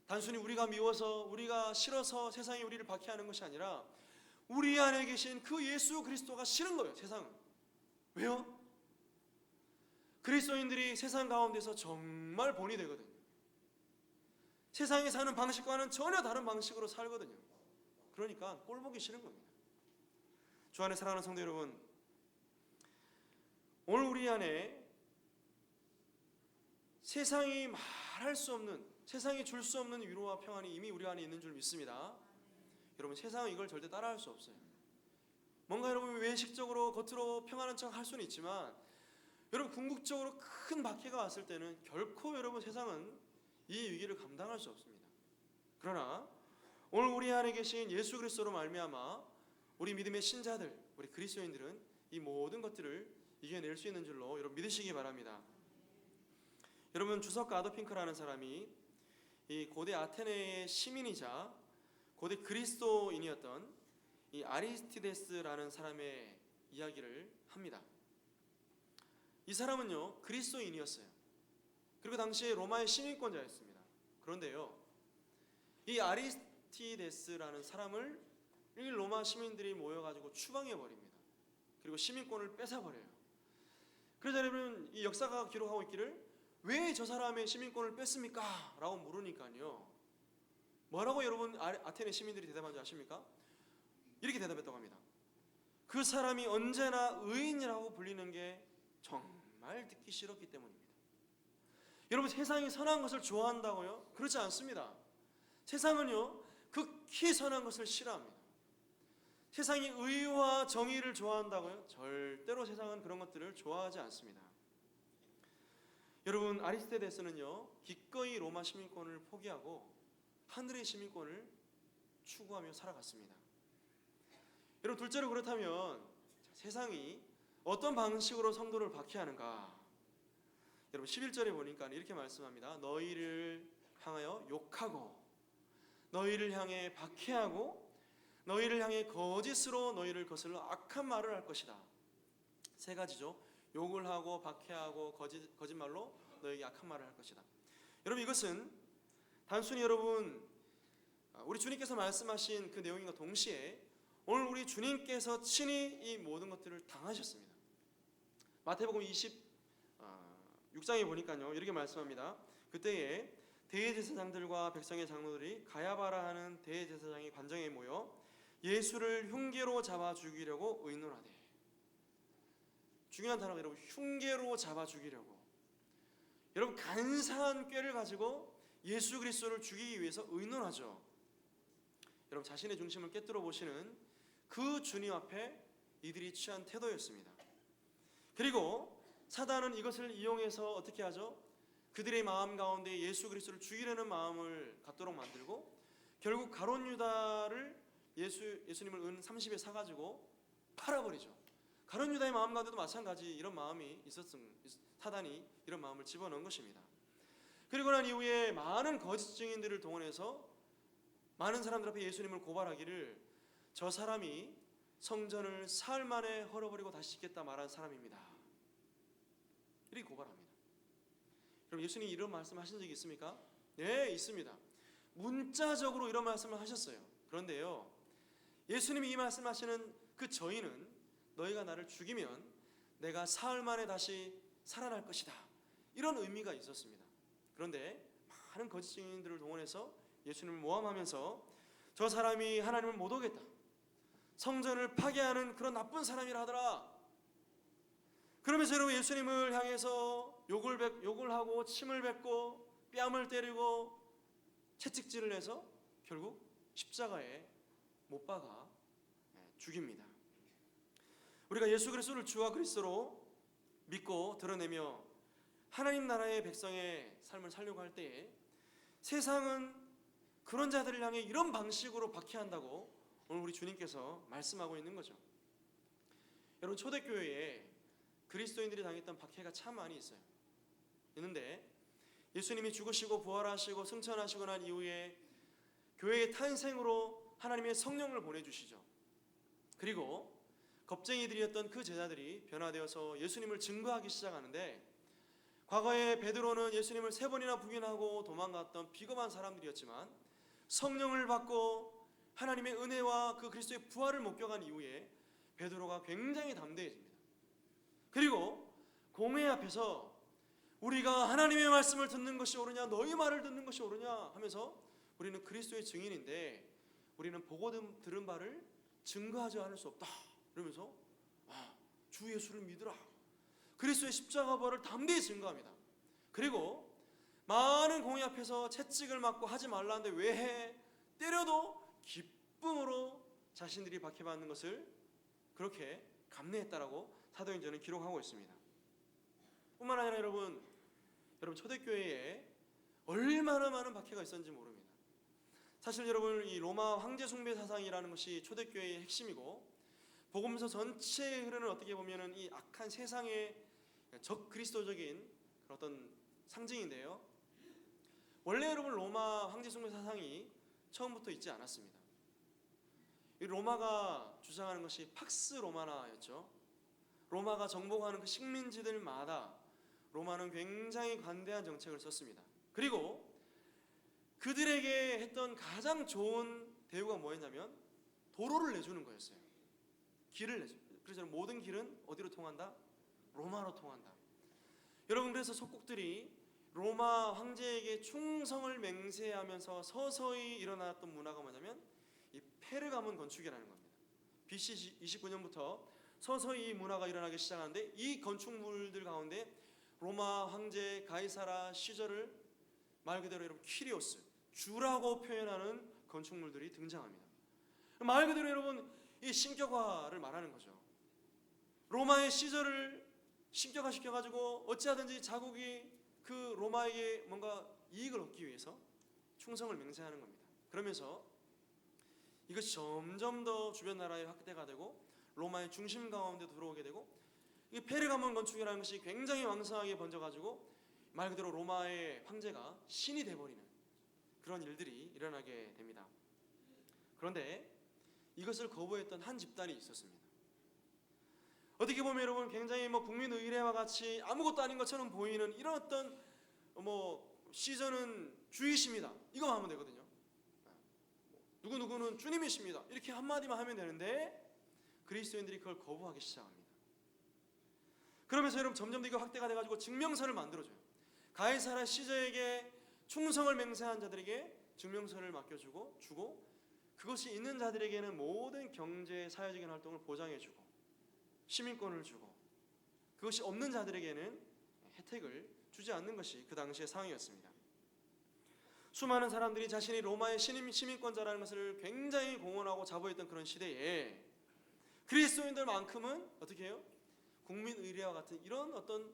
단순히 우리가 미워서, 우리가 싫어서 세상이 우리를 박해하는 것이 아니라 우리 안에 계신 그 예수 그리스도가 싫은 거예요, 세상은. 왜요? 그리스도인들이 세상 가운데서 정말 본이 되거든요. 세상에 사는 방식과는 전혀 다른 방식으로 살거든요. 그러니까 꼴보기 싫은 겁니다. 주 안에 사랑하는 성도 여러분, 오늘 우리 안에 세상이 말할 수 없는, 세상이 줄 수 없는 위로와 평안이 이미 우리 안에 있는 줄 믿습니다. 여러분, 세상은 이걸 절대 따라할 수 없어요. 뭔가 여러분 외식적으로 겉으로 평안한 척 할 수는 있지만 여러분 궁극적으로 큰 박해가 왔을 때는 결코 여러분 세상은 이 위기를 감당할 수 없습니다. 그러나 오늘 우리 안에 계신 예수 그리스도로 말미암아 우리 믿음의 신자들, 우리 그리스도인들은 이 모든 것들을 이겨낼 수 있는 줄로 여러분 믿으시기 바랍니다. 여러분, 주석가 아도핑크라는 사람이 이 고대 아테네의 시민이자 고대 그리스도인이었던 이 아리스티데스라는 사람의 이야기를 합니다. 이 사람은요 그리스도인이었어요. 그리고 당시에 로마의 시민권자였습니다. 그런데요, 이 아리스티데스라는 사람을 이 로마 시민들이 모여가지고 추방해 버립니다. 그리고 시민권을 뺏어 버려요. 그래서 여러분, 이 역사가 기록하고 있기를 왜 저 사람의 시민권을 뺐습니까? 라고 물으니까요, 뭐라고 여러분 아테네 시민들이 대답한 줄 아십니까? 이렇게 대답했다고 합니다. 그 사람이 언제나 의인이라고 불리는 게 정말 듣기 싫었기 때문입니다. 여러분, 세상이 선한 것을 좋아한다고요? 그렇지 않습니다. 세상은요 극히 선한 것을 싫어합니다. 세상이 의와 정의를 좋아한다고요? 절대로 세상은 그런 것들을 좋아하지 않습니다. 여러분, 아리스토텔레스는요 기꺼이 로마 시민권을 포기하고 하늘의 시민권을 추구하며 살아갔습니다. 여러분, 둘째로 그렇다면 세상이 어떤 방식으로 성도를 박해하는가? 여러분 11절에 보니까 이렇게 말씀합니다. 너희를 향하여 욕하고 너희를 향해 박해하고 너희를 향해 거짓으로 너희를 거슬러 악한 말을 할 것이다. 세 가지죠. 욕을 하고 박해하고 거짓말로 너에게 악한 말을 할 것이다. 여러분, 이것은 단순히 여러분 우리 주님께서 말씀하신 그 내용과 동시에 오늘 우리 주님께서 친히 이 모든 것들을 당하셨습니다. 마태복음 26장에 보니까요 이렇게 말씀합니다. 그때에 대제사장들과 백성의 장로들이 가야바라 하는 대제사장의 관정에 모여 예수를 흉계로 잡아 죽이려고 의논하되. 중요한 단어가 여러분 흉계로 잡아 죽이려고. 여러분 간사한 꾀를 가지고 예수 그리스도를 죽이기 위해서 의논하죠. 여러분 자신의 중심을 깨뜨려 보시는 그 주님 앞에 이들이 취한 태도였습니다. 그리고 사단은 이것을 이용해서 어떻게 하죠? 그들의 마음 가운데 예수 그리스도를 죽이려는 마음을 갖도록 만들고 결국 가룟 유다를 예수님을 은 30에 사가지고 팔아버리죠. 가룟 유다의 마음 가운데도 마찬가지 이런 마음이 사단이 이런 마음을 집어넣은 것입니다. 그리고 난 이후에 많은 거짓 증인들을 동원해서 많은 사람들 앞에 예수님을 고발하기를 저 사람이 성전을 사흘 만에 헐어버리고 다시 짓겠다 말한 사람입니다. 이렇게 고발합니다. 그럼 예수님이 이런 말씀하신 적이 있습니까? 네, 있습니다. 문자적으로 이런 말씀을 하셨어요. 그런데요, 예수님이 이 말씀하시는 그 저희는 너희가 나를 죽이면 내가 사흘 만에 다시 살아날 것이다. 이런 의미가 있었습니다. 그런데 많은 거짓 증인들을 동원해서 예수님을 모함하면서 저 사람이 하나님을 못 오겠다. 성전을 파괴하는 그런 나쁜 사람이라 하더라. 그러면서 여러분 예수님을 향해서 욕을 하고 침을 뱉고 뺨을 때리고 채찍질을 해서 결국 십자가에 못 박아 죽입니다. 우리가 예수 그리스도를 주와 그리스도로 믿고 드러내며 하나님 나라의 백성의 삶을 살려고 할 때에 세상은 그런 자들을 향해 이런 방식으로 박해한다고 오늘 우리 주님께서 말씀하고 있는 거죠. 여러분 초대교회에 그리스도인들이 당했던 박해가 참 많이 있는데 예수님이 죽으시고 부활하시고 승천하시고 난 이후에 교회의 탄생으로 하나님의 성령을 보내주시죠. 그리고 겁쟁이들이었던 그 제자들이 변화되어서 예수님을 증거하기 시작하는데 과거에 베드로는 예수님을 3번이나 부인하고 도망갔던 비겁한 사람들이었지만 성령을 받고 하나님의 은혜와 그 그리스도의 부활을 목격한 이후에 베드로가 굉장히 담대해집니다. 그리고 공회 앞에서 우리가 하나님의 말씀을 듣는 것이 옳으냐 너희 말을 듣는 것이 옳으냐 하면서 우리는 그리스도의 증인인데 우리는 보고 들은 바를 증거하지 않을 수 없다. 그러면서 주 예수를 믿으라. 그리스도의 십자가 부활을 담대히 증거합니다. 그리고 많은 공회 앞에서 채찍을 맞고 하지 말라는데 왜 해? 때려도 기쁨으로 자신들이 박해받는 것을 그렇게 감내했다라고 사도행전은 기록하고 있습니다. 뿐만 아니라 여러분 초대교회에 얼마나 많은 박해가 있었는지 모릅니다. 사실 여러분 이 로마 황제 숭배 사상이라는 것이 초대교회의 핵심이고 복음서 전체에 흐르는 어떻게 보면은 이 악한 세상의 적 그리스도적인 어떤 상징인데요. 원래 여러분 로마 황제 숭배 사상이 처음부터 있지 않았습니다. 이 로마가 주장하는 것이 팍스 로마나였죠. 로마가 정복하는 그 식민지들마다 로마는 굉장히 관대한 정책을 썼습니다. 그리고 그들에게 했던 가장 좋은 대우가 뭐였냐면 도로를 내주는 거였어요. 길을 내줘. 그래서 모든 길은 어디로 통한다? 로마로 통한다. 여러분 그래서 속국들이 로마 황제에게 충성을 맹세하면서 서서히 일어났던 문화가 뭐냐면 이 페르가몬 건축이라는 겁니다. BC 29년부터 서서히 이 문화가 일어나기 시작하는데 이 건축물들 가운데 로마 황제 가이사라 시절을 말 그대로 여러분 퀴리오스 주라고 표현하는 건축물들이 등장합니다. 말 그대로 여러분 이 신격화를 말하는 거죠. 로마의 시절을 신격화 시켜가지고 어찌하든지 자국이 그 로마에게 뭔가 이익을 얻기 위해서 충성을 맹세하는 겁니다. 그러면서 이것이 점점 더 주변 나라에 확대가 되고 로마의 중심 가운데 들어오게 되고, 이 페르가몬 건축이라는 것이 굉장히 왕성하게 번져가지고 말 그대로 로마의 황제가 신이 돼버리는 그런 일들이 일어나게 됩니다. 그런데 이것을 거부했던 한 집단이 있었습니다. 어떻게 보면 여러분 굉장히 국민 의례와 같이 아무것도 아닌 것처럼 보이는 이런 어떤 시저는 주이십니다, 이거만 하면 되거든요. 누구누구는 주님이십니다, 이렇게 한마디만 하면 되는데 그리스도인들이 그걸 거부하기 시작합니다. 그러면서 여러분 점점 더 이거 확대가 돼가지고 증명서를 만들어줘요. 가이사라 시저에게 충성을 맹세한 자들에게 증명서를 맡겨주고 그것이 있는 자들에게는 모든 경제 사회적인 활동을 보장해주고 시민권을 주고, 그것이 없는 자들에게는 혜택을 주지 않는 것이 그 당시의 상황이었습니다. 수많은 사람들이 자신이 로마의 시민권자라는 것을 굉장히 공언하고 자부했던 그런 시대에 그리스도인들만큼은 어떻게 해요? 국민 의례와 같은 이런 어떤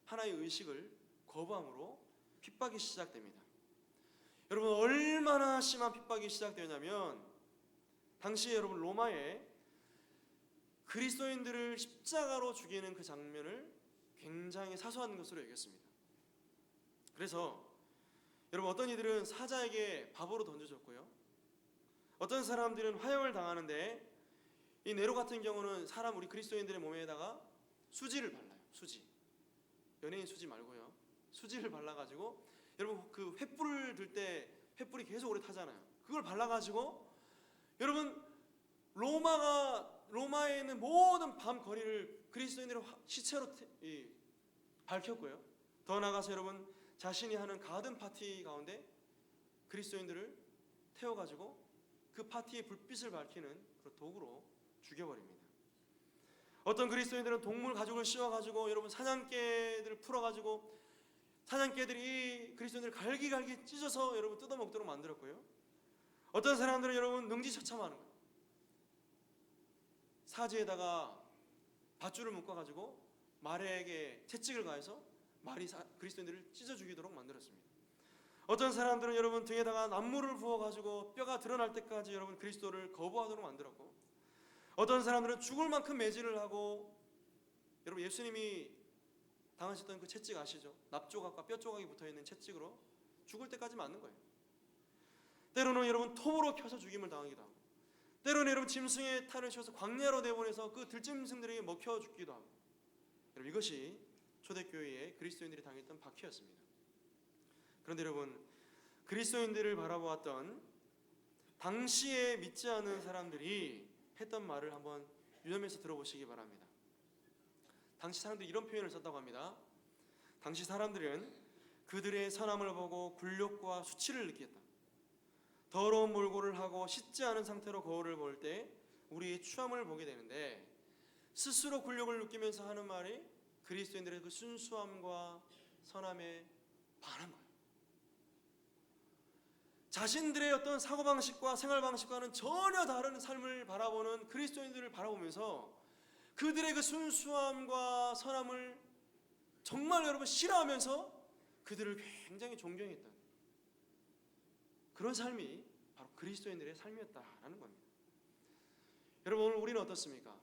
하나의 의식을 거부함으로 핍박이 시작됩니다. 여러분 얼마나 심한 핍박이 시작되냐면 당시에 여러분 로마에 그리스도인들을 십자가로 죽이는 그 장면을 굉장히 사소한 것으로 여겼습니다. 그래서 여러분 어떤 이들은 사자에게 밥으로 던져줬고요, 어떤 사람들은 화형을 당하는데 이 네로 같은 경우는 우리 그리스도인들의 몸에다가 수지를 발라요. 수지, 연예인 수지 말고요, 수지를 발라가지고 여러분 그 횃불을 들 때 횃불이 계속 오래 타잖아요. 그걸 발라가지고 여러분 로마에 있는 모든 밤 거리를 그리스도인들의 시체로 밝혔고요. 더 나아가서 여러분 자신이 하는 가든 파티 가운데 그리스도인들을 태워가지고 그 파티의 불빛을 밝히는 그 도구로 죽여버립니다. 어떤 그리스도인들은 동물 가죽을 씌워가지고 여러분 사냥개들을 풀어가지고 사냥개들이 이 그리스도인들을 갈기갈기 찢어서 여러분 뜯어먹도록 만들었고요. 어떤 사람들은 여러분 능지처참하는 거예요. 사지에다가 밧줄을 묶어가지고 말에게 채찍을 가해서 말이 그리스도인들을 찢어 죽이도록 만들었습니다. 어떤 사람들은 여러분 등에다가 난물을 부어가지고 뼈가 드러날 때까지 여러분 그리스도를 거부하도록 만들었고, 어떤 사람들은 죽을 만큼 매질을 하고, 여러분 예수님이 당하셨던 그 채찍 아시죠? 납조각과 뼈조각이 붙어있는 채찍으로 죽을 때까지 맞는 거예요. 때로는 여러분 톱으로 켜서 죽임을 당하기도 하고, 때로는 여러분 짐승의 탈을 씌워서 광야로 내보내서 그 들짐승들에게 먹혀 죽기도 하고, 여러분 이것이 초대교회의 그리스도인들이 당했던 박해였습니다. 그런데 여러분 그리스도인들을 바라보았던 당시에 믿지 않는 사람들이 했던 말을 한번 유념해서 들어보시기 바랍니다. 당시 사람들이 이런 표현을 썼다고 합니다. 당시 사람들은 그들의 선함을 보고 굴욕과 수치를 느꼈다. 더러운 몰골을 하고 씻지 않은 상태로 거울을 볼 때 우리의 추함을 보게 되는데, 스스로 굴욕을 느끼면서 하는 말이 그리스도인들의 그 순수함과 선함에 반한 거예요. 자신들의 어떤 사고방식과 생활방식과는 전혀 다른 삶을 바라보는 그리스도인들을 바라보면서 그들의 그 순수함과 선함을 정말 여러분 싫어하면서 그들을 굉장히 존경했던 그런 삶이 바로 그리스도인들의 삶이었다라는 겁니다. 여러분 오늘 우리는 어떻습니까?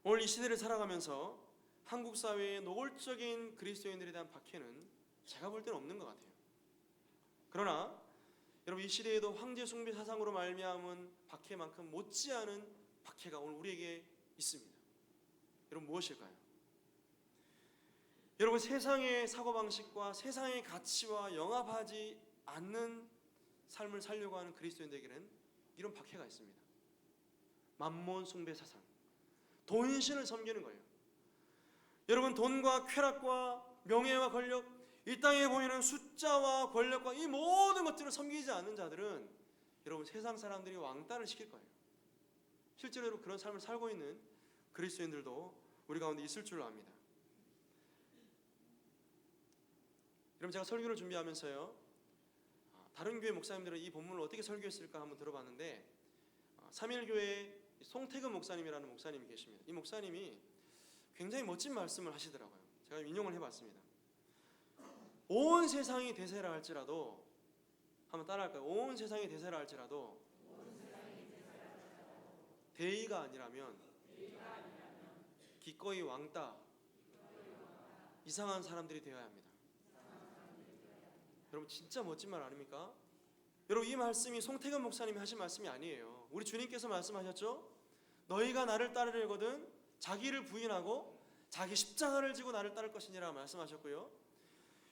오늘 이 시대를 살아가면서 한국 사회의 노골적인 그리스도인들에 대한 박해는 제가 볼 때는 없는 것 같아요. 그러나 여러분 이 시대에도 황제 숭배 사상으로 말미암은 박해만큼 못지않은 박해가 오늘 우리에게 있습니다. 여러분 무엇일까요? 여러분 세상의 사고방식과 세상의 가치와 영합하지 않는 삶을 살려고 하는 그리스도인들에게는 이런 박해가 있습니다. 만몬 숭배 사상, 돈신을 섬기는 거예요. 여러분 돈과 쾌락과 명예와 권력, 이 땅에 보이는 숫자와 권력과 이 모든 것들을 섬기지 않는 자들은 여러분 세상 사람들이 왕따를 시킬 거예요. 실제로 그런 삶을 살고 있는 그리스도인들도 우리 가운데 있을 줄 압니다. 여러분 제가 설교를 준비하면서요, 다른 교회 목사님들은 이 본문을 어떻게 설교했을까 한번 들어봤는데 삼일교회 송태근 목사님이라는 목사님이 계십니다. 이 목사님이 굉장히 멋진 말씀을 하시더라고요. 제가 인용을 해봤습니다. 온 세상이 대세라 할지라도, 한번 따라할까요? 온 세상이 대세라 할지라도 대의가 아니라면 기꺼이 왕따 이상한 사람들이 되어야 합니다. 여러분 진짜 멋진 말 아닙니까? 여러분 이 말씀이 송태근 목사님이 하신 말씀이 아니에요. 우리 주님께서 말씀하셨죠? 너희가 나를 따르려거든 자기를 부인하고 자기 십자가를 지고 나를 따를 것이니라 말씀하셨고요.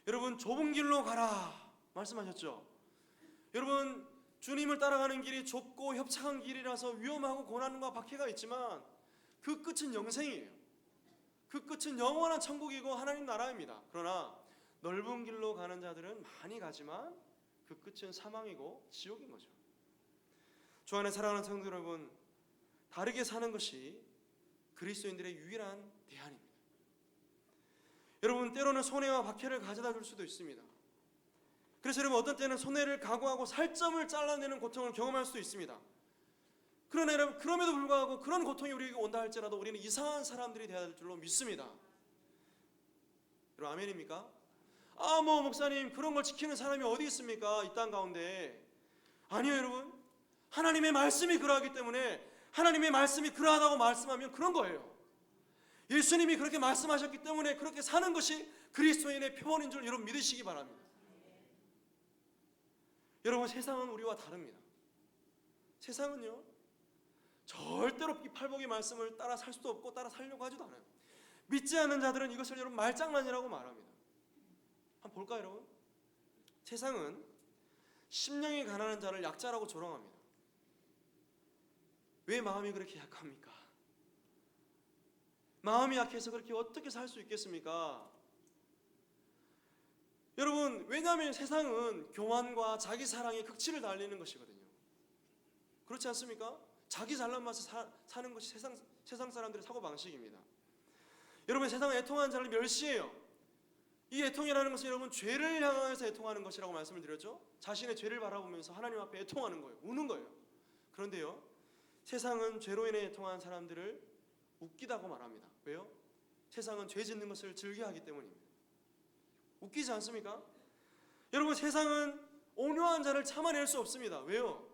여러분 좁은 길로 가라 말씀하셨죠? 여러분 주님을 따라가는 길이 좁고 협착한 길이라서 위험하고 고난과 박해가 있지만 그 끝은 영생이에요. 그 끝은 영원한 천국이고 하나님 나라입니다. 그러나 넓은 길로 가는 자들은 많이 가지만 그 끝은 사망이고 지옥인 거죠. 주 안에 사랑하는 성도 여러분, 다르게 사는 것이 그리스도인들의 유일한 대안입니다. 여러분 때로는 손해와 박해를 가져다 줄 수도 있습니다. 그래서 여러분 어떤 때는 손해를 각오하고 살점을 잘라내는 고통을 경험할 수도 있습니다. 그러나 여러분 그럼에도 불구하고 그런 고통이 우리에게 온다 할지라도 우리는 이상한 사람들이 되어야 될 줄로 믿습니다. 여러분 아멘입니까? 뭐 목사님 그런 걸 지키는 사람이 어디 있습니까? 이 땅 가운데. 아니요 여러분, 하나님의 말씀이 그러하기 때문에 하나님의 말씀이 그러하다고 말씀하면 그런 거예요. 예수님이 그렇게 말씀하셨기 때문에 그렇게 사는 것이 그리스도인의 표본인 줄 여러분 믿으시기 바랍니다. 여러분 세상은 우리와 다릅니다. 세상은요 절대로 이 팔복의 말씀을 따라 살 수도 없고 따라 살려고 하지도 않아요. 믿지 않는 자들은 이것을 여러분 말장난이라고 말합니다. 한번 볼까요 여러분? 세상은 심령이 가난한 자를 약자라고 조롱합니다. 왜 마음이 그렇게 약합니까? 마음이 약해서 그렇게 어떻게 살 수 있겠습니까? 여러분 왜냐하면 세상은 교만과 자기 사랑의 극치를 달리는 것이거든요. 그렇지 않습니까? 자기 잘난 맛에 사는 것이 세상 사람들의 사고방식입니다. 여러분 세상은 애통하는 자를 멸시해요. 이 애통이라는 것은 여러분 죄를 향해서 애통하는 것이라고 말씀을 드렸죠. 자신의 죄를 바라보면서 하나님 앞에 애통하는 거예요. 우는 거예요. 그런데요 세상은 죄로 인해 애통하는 사람들을 웃기다고 말합니다. 왜요? 세상은 죄 짓는 것을 즐겨하기 때문입니다. 웃기지 않습니까? 여러분 세상은 온유한 자를 참아낼 수 없습니다. 왜요?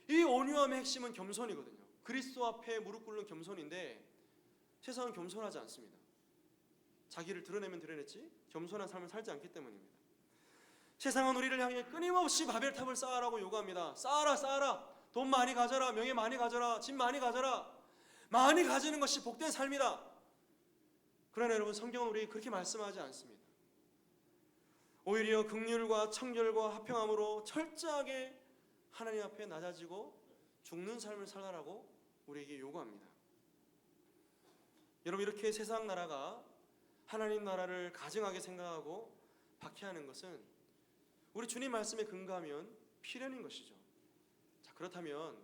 이 온유함의 핵심은 겸손이거든요. 그리스도 앞에 무릎 꿇는 겸손인데 세상은 겸손하지 않습니다. 자기를 드러내면 드러냈지 겸손한 삶을 살지 않기 때문입니다. 세상은 우리를 향해 끊임없이 바벨탑을 쌓으라고 요구합니다. 쌓아라 돈 많이 가져라, 명예 많이 가져라, 집 많이 가져라. 많이 가지는 것이 복된 삶이다. 그러나 여러분 성경은 우리에게 그렇게 말씀하지 않습니다. 오히려 긍휼과 청결과 화평함으로 철저하게 하나님 앞에 낮아지고 죽는 삶을 살아라고 우리에게 요구합니다. 여러분 이렇게 세상 나라가 하나님 나라를 가증하게 생각하고 박해하는 것은 우리 주님 말씀에 근거하면 필연인 것이죠. 자 그렇다면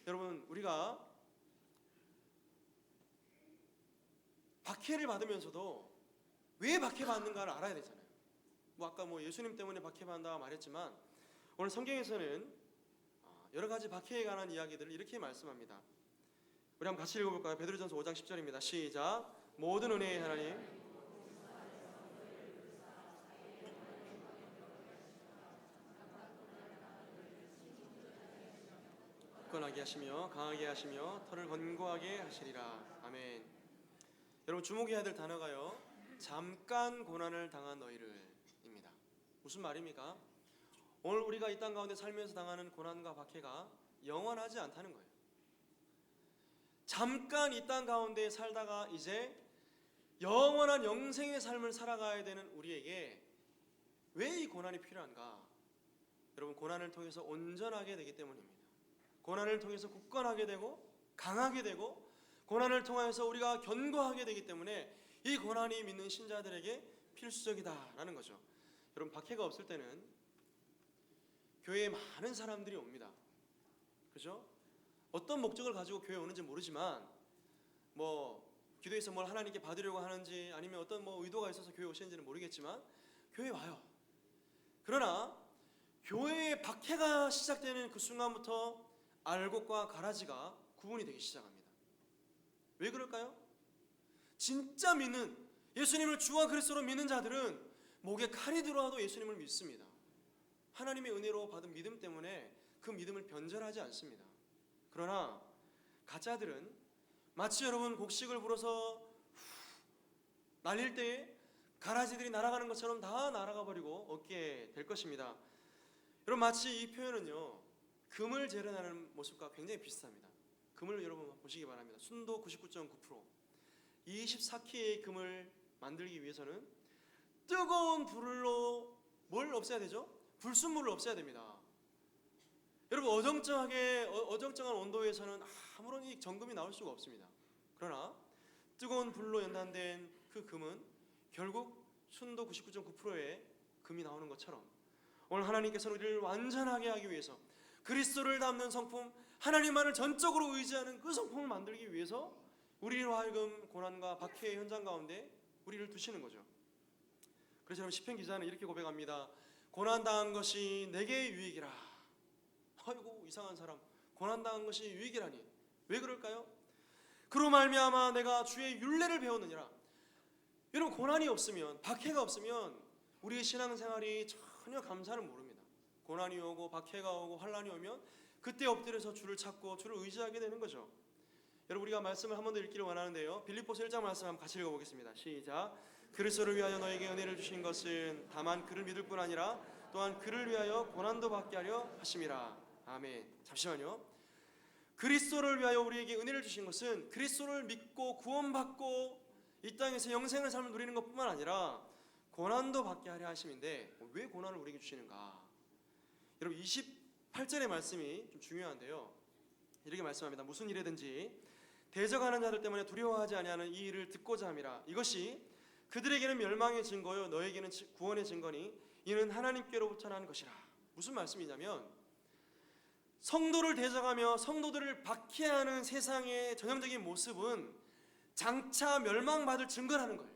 여러분 우리가 박해를 받으면서도 왜 박해받는가를 알아야 되잖아요. 아까 예수님 때문에 박해받는다고 말했지만 오늘 성경에서는 여러 가지 박해에 관한 이야기들을 이렇게 말씀합니다. 우리 한번 같이 읽어볼까요? 베드로전서 5장 10절입니다. 시작. 모든 은혜의 하나님 굳건하게 하시며 강하게 하시며 털을 견고하게 하시리라. 아멘. 여러분 주목해야 될 단어가요 잠깐 고난을 당한 너희를입니다. 무슨 말입니까? 오늘 우리가 이 땅 가운데 살면서 당하는 고난과 박해가 영원하지 않다는 거예요. 잠깐 이 땅 가운데 살다가 이제 영원한 영생의 삶을 살아가야 되는 우리에게 왜 이 고난이 필요한가? 여러분 고난을 통해서 온전하게 되기 때문입니다. 고난을 통해서 굳건하게 되고 강하게 되고 고난을 통해서 우리가 견고하게 되기 때문에 이 고난이 믿는 신자들에게 필수적이다라는 거죠. 여러분 박해가 없을 때는 교회에 많은 사람들이 옵니다. 그죠? 어떤 목적을 가지고 교회에 오는지 모르지만 기도해서 뭘 하나님께 받으려고 하는지 아니면 어떤 의도가 있어서 교회에 오시는지는 모르겠지만 교회에 와요. 그러나 교회에 박해가 시작되는 그 순간부터 알곡과 가라지가 구분이 되기 시작합니다. 왜 그럴까요? 진짜 믿는, 예수님을 주와 그리스도로 믿는 자들은 목에 칼이 들어와도 예수님을 믿습니다. 하나님의 은혜로 받은 믿음 때문에 그 믿음을 변절하지 않습니다. 그러나 가짜들은 마치 여러분 곡식을 불어서 날릴 때에 가라지들이 날아가는 것처럼 다 날아가 버리고 얻게 될 것입니다. 여러분, 마치 이 표현은요, 금을 재련하는 모습과 굉장히 비슷합니다. 금을 여러분 보시기 바랍니다. 순도 99.9%, 24K의 금을 만들기 위해서는 뜨거운 불로 뭘 없애야 되죠? 불순물을 없애야 됩니다. 여러분, 어정쩡한 온도에서는 아무런 이 정금이 나올 수가 없습니다. 그러나 뜨거운 불로 연단된 그 금은 결국 순도 99.9%의 금이 나오는 것처럼, 오늘 하나님께서는 우리를 완전하게 하기 위해서 그리스도를 담는 성품, 하나님만을 전적으로 의지하는 그 성품을 만들기 위해서 우리로 하여금 고난과 박해의 현장 가운데 우리를 두시는 거죠. 그래서 여러분, 시편 기자는 이렇게 고백합니다. 고난당한 것이 내게 유익이라. 아이고, 이상한 사람, 고난당한 것이 유익이라니. 왜 그럴까요? 그로 말미암아 내가 주의 율례를 배웠느니라. 여러분, 고난이 없으면, 박해가 없으면 우리의 신앙생활이 전혀 감사를 모릅니다. 고난이 오고 박해가 오고 환난이 오면 그때 엎드려서 주를 찾고 주를 의지하게 되는 거죠. 여러분, 우리가 말씀을 한 번 더 읽기를 원하는데요, 빌립보서 1장 말씀 한번 같이 읽어보겠습니다. 시작. 그리스도를 위하여 너에게 은혜를 주신 것은 다만 그를 믿을 뿐 아니라 또한 그를 위하여 고난도 받게 하려 하심이라. 아멘. 잠시만요. 그리스도를 위하여 우리에게 은혜를 주신 것은 그리스도를 믿고 구원받고 이 땅에서 영생의 삶을 누리는 것뿐만 아니라 고난도 받게 하려 하심인데, 왜 고난을 우리에게 주시는가? 여러분, 28절의 말씀이 좀 중요한데요, 이렇게 말씀합니다. 무슨 일이든지 대적하는 자들 때문에 두려워하지 아니하는 이 일을 듣고자 함이라. 이것이 그들에게는 멸망의 증거요 너에게는 구원의 증거니 이는 하나님께로부터 난 것이라. 무슨 말씀이냐면, 성도를 대적하며 성도들을 박해하는 세상의 전형적인 모습은 장차 멸망받을 증거라는 거예요.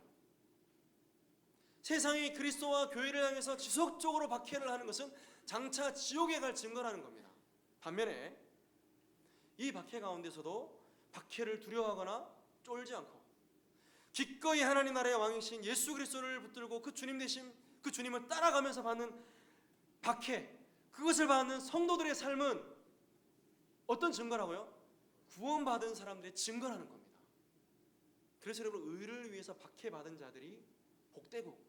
세상이 그리스도와 교회를 향해서 지속적으로 박해를 하는 것은 장차 지옥에 갈 증거라는 겁니다. 반면에 이 박해 가운데서도 박해를 두려워하거나 쫄지 않고 기꺼이 하나님 나라의 왕이신 예수 그리스도를 붙들고 그 주님 되신 그 주님을 따라가면서 받는 박해, 그것을 받는 성도들의 삶은 어떤 증거라고요? 구원받은 사람들의 증거라는 겁니다. 그래서 여러분, 의를 위해서 박해받은 자들이 복되고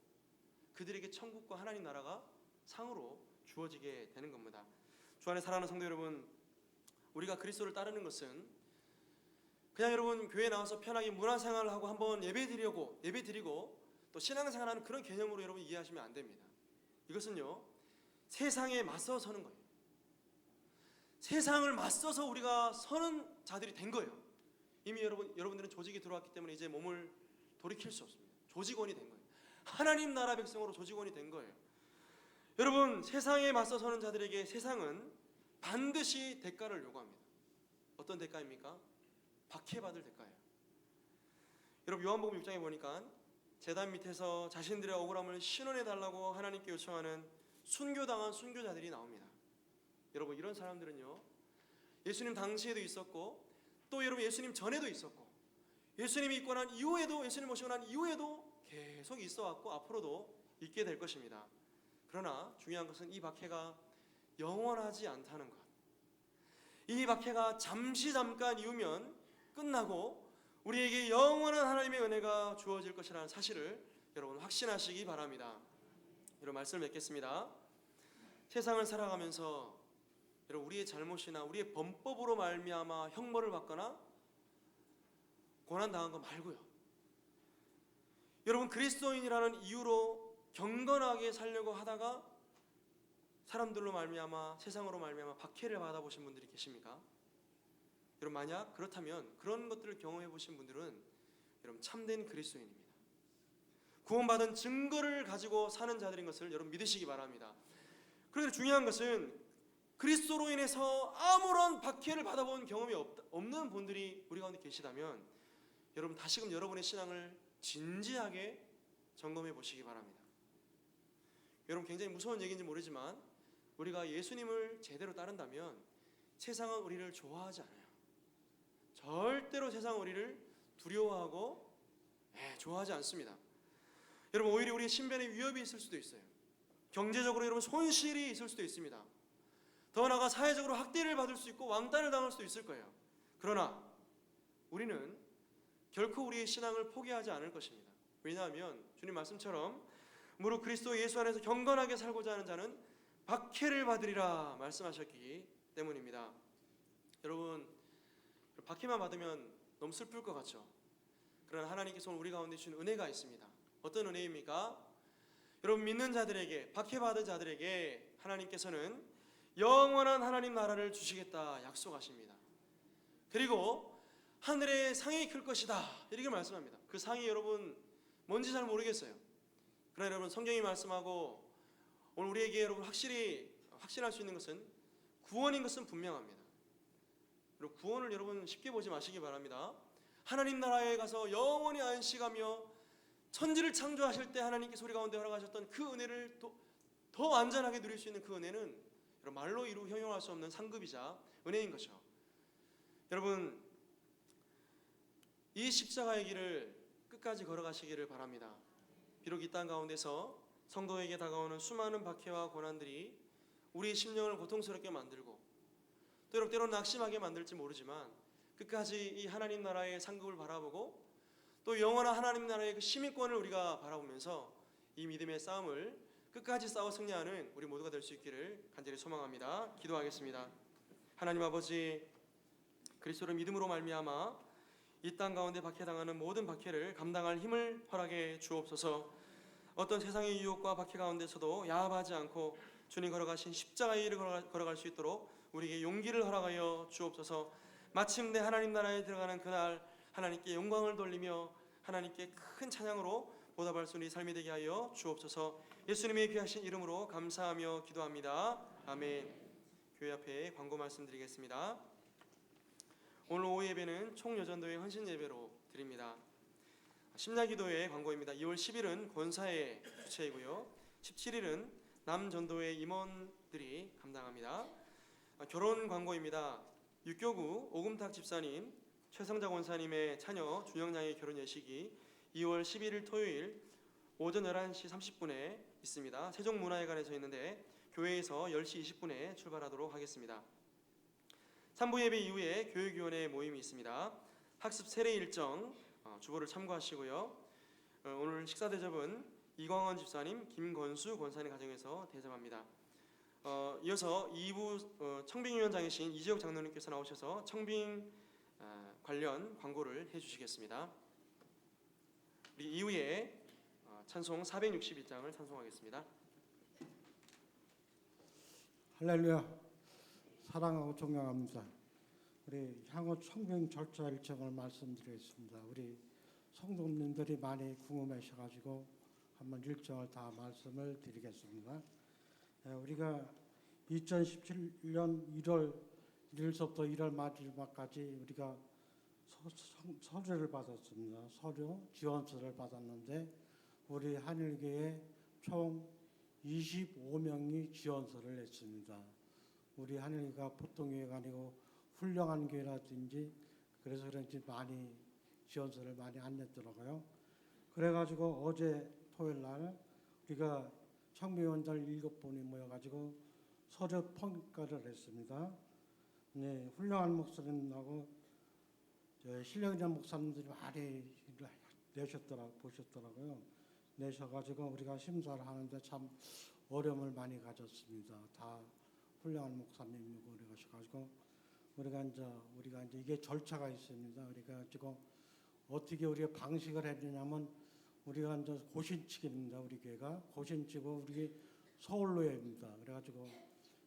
그들에게 천국과 하나님 나라가 상으로 주어지게 되는 겁니다. 주 안에 사랑하는 성도 여러분, 우리가 그리스도를 따르는 것은 그냥 여러분 교회 나와서 편하게 문화생활을 하고 한번 예배드리고 또 신앙생활하는 그런 개념으로 여러분 이해하시면 안 됩니다. 이것은요, 세상에 맞서 서는 거예요. 세상을 맞서서 우리가 서는 자들이 된 거예요. 이미 여러분들은 조직에 들어왔기 때문에 이제 몸을 돌이킬 수 없습니다. 조직원이 된 거예요. 하나님 나라 백성으로 조직원이 된 거예요. 여러분, 세상에 맞서 서는 자들에게 세상은 반드시 대가를 요구합니다. 어떤 대가입니까? 박해받을 대가예요. 여러분, 요한복음 6장에 보니까 제단 밑에서 자신들의 억울함을 신원해 달라고 하나님께 요청하는 순교당한 순교자들이 나옵니다. 여러분, 이런 사람들은요, 예수님 당시에도 있었고 또 여러분 예수님 전에도 있었고 예수님이 있고 난 이후에도, 예수님 모시고 난 이후에도 계속 있어 왔고 앞으로도 있게 될 것입니다. 그러나 중요한 것은 이 박해가 영원하지 않다는 것. 이 박해가 잠깐 이후면 끝나고 우리에게 영원한 하나님의 은혜가 주어질 것이라는 사실을 여러분 확신하시기 바랍니다. 여러분, 말씀을 맺겠습니다. 세상을 살아가면서 여러분, 우리의 잘못이나 우리의 범법으로 말미암아 형벌을 받거나 고난당한 거 말고요, 여러분, 그리스도인이라는 이유로 경건하게 살려고 하다가 사람들로 말미암아, 세상으로 말미암아 박해를 받아보신 분들이 계십니까? 여러분, 만약 그렇다면 그런 것들을 경험해 보신 분들은 여러분 참된 그리스도인입니다. 구원받은 증거를 가지고 사는 자들인 것을 여러분 믿으시기 바랍니다. 그런데 중요한 것은 그리스도로 인해서 아무런 박해를 받아본 경험이 없는 분들이 우리 가운데 계시다면 여러분, 다시금 여러분의 신앙을 진지하게 점검해 보시기 바랍니다. 여러분, 굉장히 무서운 얘기인지 모르지만 우리가 예수님을 제대로 따른다면 세상은 우리를 좋아하지 않아요. 절대로 세상은 우리를 두려워하고 좋아하지 않습니다. 여러분, 오히려 우리의 신변에 위협이 있을 수도 있어요. 경제적으로 여러분 손실이 있을 수도 있습니다. 더 나아가 사회적으로 학대를 받을 수 있고 왕따를 당할 수도 있을 거예요. 그러나 우리는 결코 우리의 신앙을 포기하지 않을 것입니다. 왜냐하면 주님 말씀처럼 무릇 그리스도 예수 안에서 경건하게 살고자 하는 자는 박해를 받으리라 말씀하셨기 때문입니다. 여러분, 박해만 받으면 너무 슬플 것 같죠? 그러나 하나님께서 우리 가운데 주신 은혜가 있습니다. 어떤 은혜입니까? 여러분, 믿는 자들에게, 박해받은 자들에게 하나님께서는 영원한 하나님 나라를 주시겠다 약속하십니다. 그리고 하늘의 상이 클 것이다 이렇게 말씀합니다. 그 상이 여러분 뭔지 잘 모르겠어요. 그러나 여러분, 성경이 말씀하고 오늘 우리에게 여러분 확신할 수 있는 것은 구원인 것은 분명합니다. 그리고 구원을 여러분 쉽게 보지 마시기 바랍니다. 하나님 나라에 가서 영원히 안식하며 천지를 창조하실 때 하나님께서 우리 가운데 허락하셨던 그 은혜를 더 완전하게 누릴 수 있는 그 은혜는 말로 형용할 수 없는 상급이자 은혜인 거죠. 여러분, 이 십자가의 길을 끝까지 걸어가시기를 바랍니다. 비록 이 땅 가운데서 성도에게 다가오는 수많은 박해와 고난들이 우리의 심령을 고통스럽게 만들고 또 때로는 낙심하게 만들지 모르지만 끝까지 이 하나님 나라의 상급을 바라보고 또 영원한 하나님 나라의 그 시민권을 우리가 바라보면서 이 믿음의 싸움을 끝까지 싸워 승리하는 우리 모두가 될 수 있기를 간절히 소망합니다. 기도하겠습니다. 하나님 아버지, 그리스도를 믿음으로 말미암아 이 땅 가운데 박해당하는 모든 박해를 감당할 힘을 허락해 주옵소서. 어떤 세상의 유혹과 박해 가운데서도 야합하지 않고 주님 걸어가신 십자가의 길을 걸어갈 수 있도록 우리에게 용기를 허락하여 주옵소서. 마침내 하나님 나라에 들어가는 그날 하나님께 영광을 돌리며 하나님께 큰 찬양으로 보답할 수 있는 삶이 되게 하여 주옵소서. 예수님의 귀하신 이름으로 감사하며 기도합니다. 아멘. 교회 앞에 광고 말씀드리겠습니다. 오늘 오후 예배는 총여전도회 헌신 예배로 드립니다. 심야기도회 광고입니다. 2월 10일은 권사의 주최이고요. 17일은 남전도회 임원들이 감당합니다. 결혼 광고입니다. 육교구 오금탁 집사님, 최성자 권사님의 자녀 준영양의 결혼 예식이 2월 11일 토요일 오전 11시 30분에 있습니다. 세종문화회관에서 있는데 교회에서 10시 20분에 출발하도록 하겠습니다. 3부 예배 이후에 교육위원회 모임이 있습니다. 학습 세례 일정 주보를 참고하시고요. 오늘 식사 대접은 이광원 집사님, 김건수 권사님 가정에서 대접합니다. 이어서 2부 청빙위원장이신 이재욱 장로님께서 나오셔서 청빙 관련 광고를 해주시겠습니다. 우리 이후에 찬송 461장을 찬송하겠습니다. 할렐루야. 사랑하고 존경합니다. 우리 향후 청빙 절차 일정을 말씀드리겠습니다. 우리 성도님들이 많이 궁금하셔가지고 한번 일정을 다 말씀을 드리겠습니다. 우리가 2017년 1월 1일서부터 1월 마지막까지 우리가 서류를 받았습니다. 서류 지원서를 받았는데 우리 한일교회 총 25명이 지원서를 냈습니다. 우리 한일교회가 보통 교회가 아니고 훌륭한 교회라든지 그래서 그런지 많이 지원서를 많이 안 냈더라고요. 그래가지고 어제 토요일 날 우리가 청빙위원장 7분이 모여가지고 서류 평가를 했습니다. 네, 훌륭한 목사님하고 실력 있는 목사님들이 많이 보셨더라고요. 내셔가지고 우리가 심사를 하는데 참 어려움을 많이 가졌습니다. 다 훌륭한 목사님이고 그러셔가지고 우리가 이제 이게 절차가 있습니다. 우리가 지금 어떻게 우리가 방식을 했느냐면 우리가 이제 고신측입니다. 우리 교회가 고신측이고 우리 서울로회입니다. 그래가지고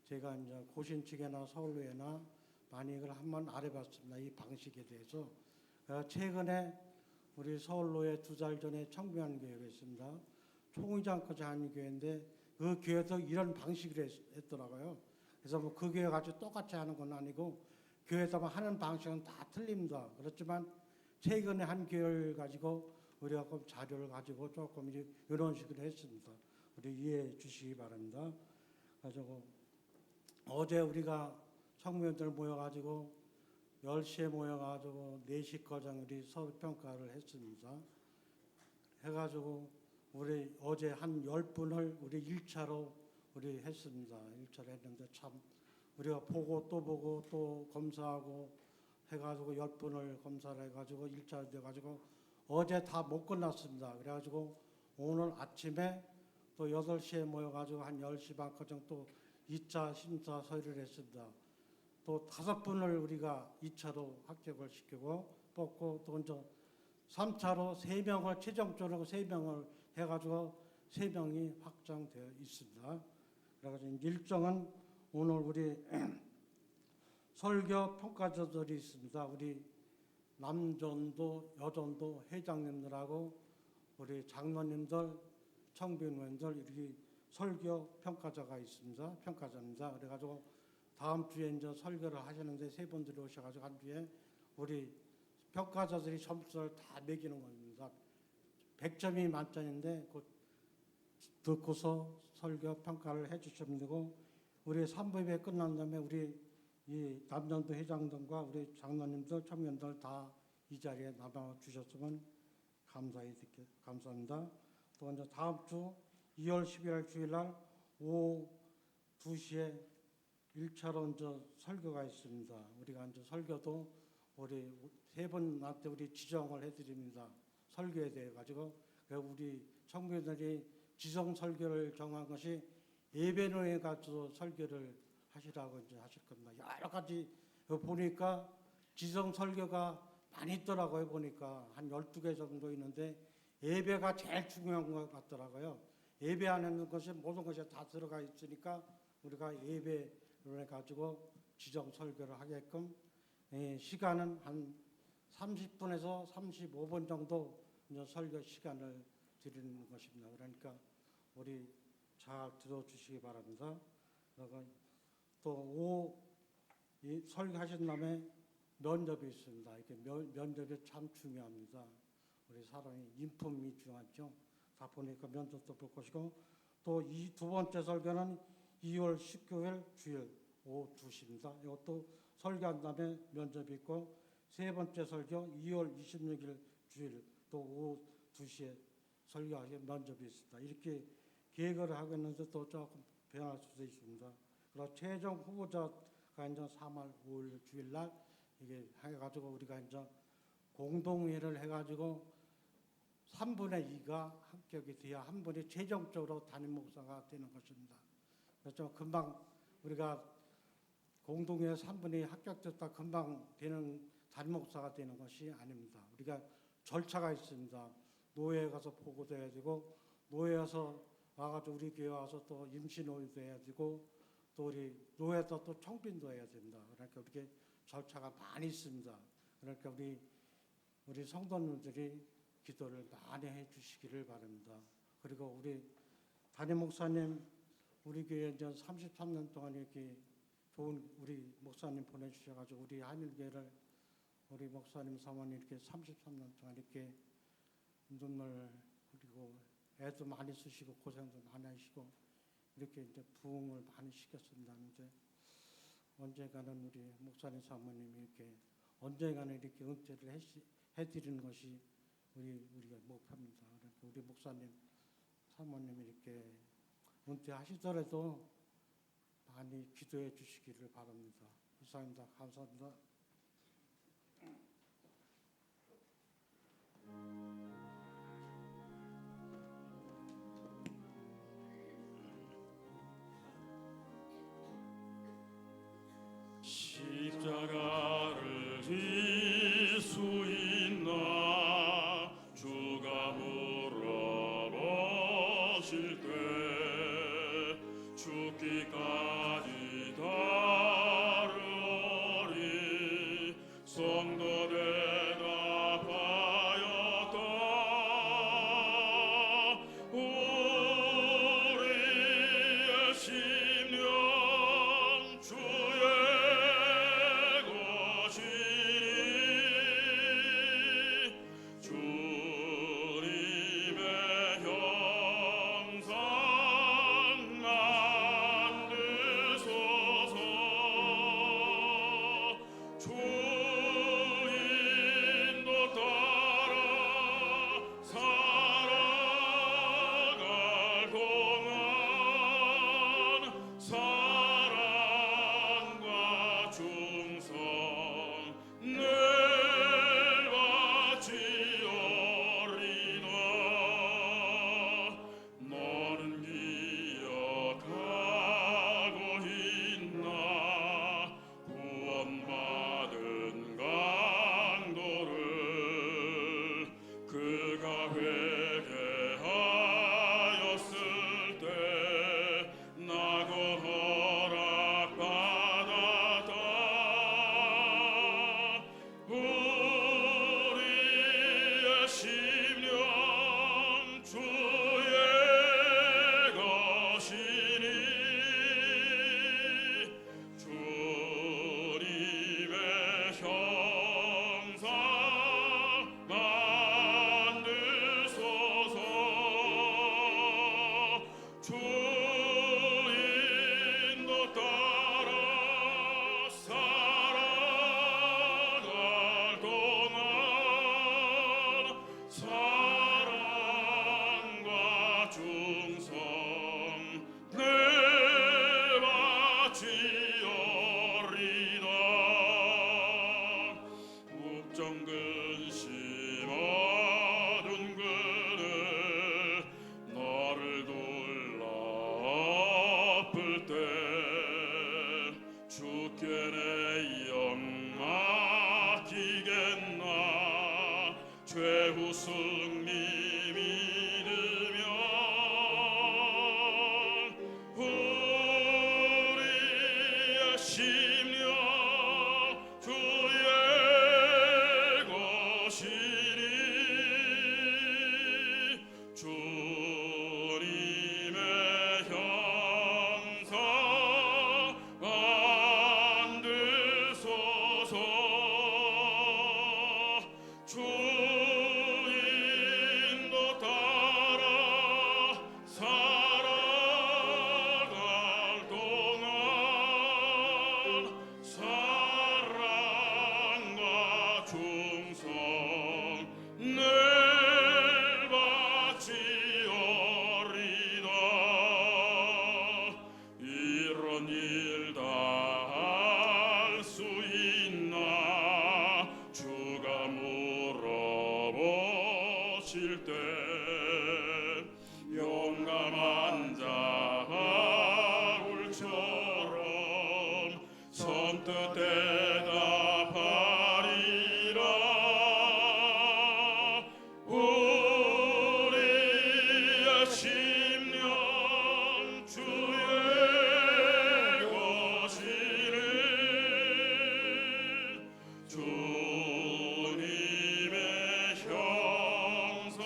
제가 이제 고신측이나 서울로회나 많이 이걸 한번 알아봤습니다. 이 방식에 대해서. 최근에 우리 서울로회 2달 전에 청빙한 교회가 있습니다. 총회장까지 하는 교회인데 그 교회도 이런 방식으로 했더라고요. 그래서 뭐 그 교회 가지고 똑같이 하는 건 아니고 교회에서 하는 방식은 다 틀립니다. 그렇지만 최근에 한 교회를 가지고 우리가 자료를 가지고 조금 이런 식으로 했습니다. 우리 이해해 주시기 바랍니다. 가지고 어제 우리가 청년들 모여가지고 10시에 모여가지고 4시까지 우리 서울 평가를 했습니다. 해가지고 우리 어제 한 10분을 우리 1차로 우리 했습니다. 1차로 했는데 참 우리가 보고 또 검사하고 해가지고 10분을 검사를 해가지고 1차 돼가지고 어제 다 못 끝났습니다. 그래가지고 오늘 아침에 또 8시에 모여가지고 한 10시 반까지 또 2차 심사 서류를 했습니다. 또 5분을 우리가 2차로 합격을 시키고 뽑고 또 이제 3차로 3명을 최종적으로 3명을 해가지고 3명이 확정되어 있습니다. 그래가지고 일정은 오늘 우리 설교 평가자들이 있습니다. 우리 남전도 여전도 회장님들하고 우리 장로님들, 청비원들 이렇게 설교 평가자가 있습니다. 평가자입니다. 그래가지고 다음 주에 이제 설교를 하시는데 세 분들이 오셔가지고 한 주에 우리 평가자들이 점수를 다 매기는 겁니다. 100점이 만점인데 그 듣고서 설교 평가를 해주시면 되고 우리 3부에 끝난 다음에 우리 이 남전도 회장들과 우리 장로님들, 청년들 다 이 자리에 남아 주셨으면 감사합니다. 또 이제 다음 주 2월 11일 주일 날 오후 2시에 1차로 이제 설교가 있습니다. 우리가 이제 설교도 우리 세 분한테 우리 지정을 해드립니다. 설교에 대해 가지고 우리 청교인들이 지정 설교를 정한 것이 예배로에 가서 설교를 하시라고 이제 하실 겁니다. 여러 가지 보니까 지정 설교가 많이 있더라고요. 보니까 한 12개 정도 있는데 예배가 제일 중요한 것 같더라고요. 예배하는 것이 모든 것이 다 들어가 있으니까 우리가 예배를 가지고 지정 설교를 하게끔 시간은 한 30분에서 35분 정도 이제 설교 시간을 드리는 것입니다. 그러니까 우리 잘 들어주시기 바랍니다. 그리고 또 설교하신 다음에 면접이 있습니다. 이렇게 면접이 참 중요합니다. 우리 사람이 인품이 중요하죠. 다 보니까 면접도 볼 것이고 또 이 두 번째 설교는 2월 19일 주일 오후 2시입니다. 이것도 설교한 다음에 면접이 있고 세 번째 설교 2월 26일 주일 또 오후 2시에 설교하기 면접이 있습니다. 이렇게 계획을 하고 있는데 또 조금 변할 수도 있습니다. 그리고 최종 후보자가 이제 3월 5일 주일 날 이게 해가지고 우리가 이제 공동회의를 해가지고 3분의 2가 합격이 돼야 한 분이 최종적으로 담임 목사가 되는 것입니다. 그래서 금방 우리가 공동회의 3분의 2 합격됐다 금방 되는 담임 목사가 되는 것이 아닙니다. 우리가 절차가 있습니다. 노예에 가서 보고도 해야 되고 노예에서 와가지고 우리 교회 와서 또 임시노예도 해야 되고 또 우리 노예에서 또 청빈도 해야 됩니다. 그러니까 이렇게 절차가 많이 있습니다. 그러니까 우리 성도님들이 기도를 많이 해주시기를 바랍니다. 그리고 우리 담임 목사님 우리 교회 이제 33년 동안 이렇게 좋은 우리 목사님 보내주셔가지고 우리 한일교회를 우리 목사님 사모님 이렇게 33년 동안 이렇게 눈물 그리고 애도 많이 쓰시고 고생도 많이 하시고 이렇게 이제 부흥을 많이 시켰습니다. 이제 언젠가는 우리 목사님 사모님이 이렇게 언젠가는 이렇게 은퇴를 해드리는 것이 우리가 목표입니다. 그러니까 우리 목사님 사모님이 이렇게 은퇴하시더라도 많이 기도해 주시기를 바랍니다. 이상입니다. 감사합니다. 십자가를 질 수 있나 주가 물어보실 때 죽기까지 다르리 성도 대답하였다 우리의 심령 주의 주님의 형상 만들 때 용감한 자가 울처럼 선뜻 대답하리라. 우리의 심령 주의 것이니 주님의 형상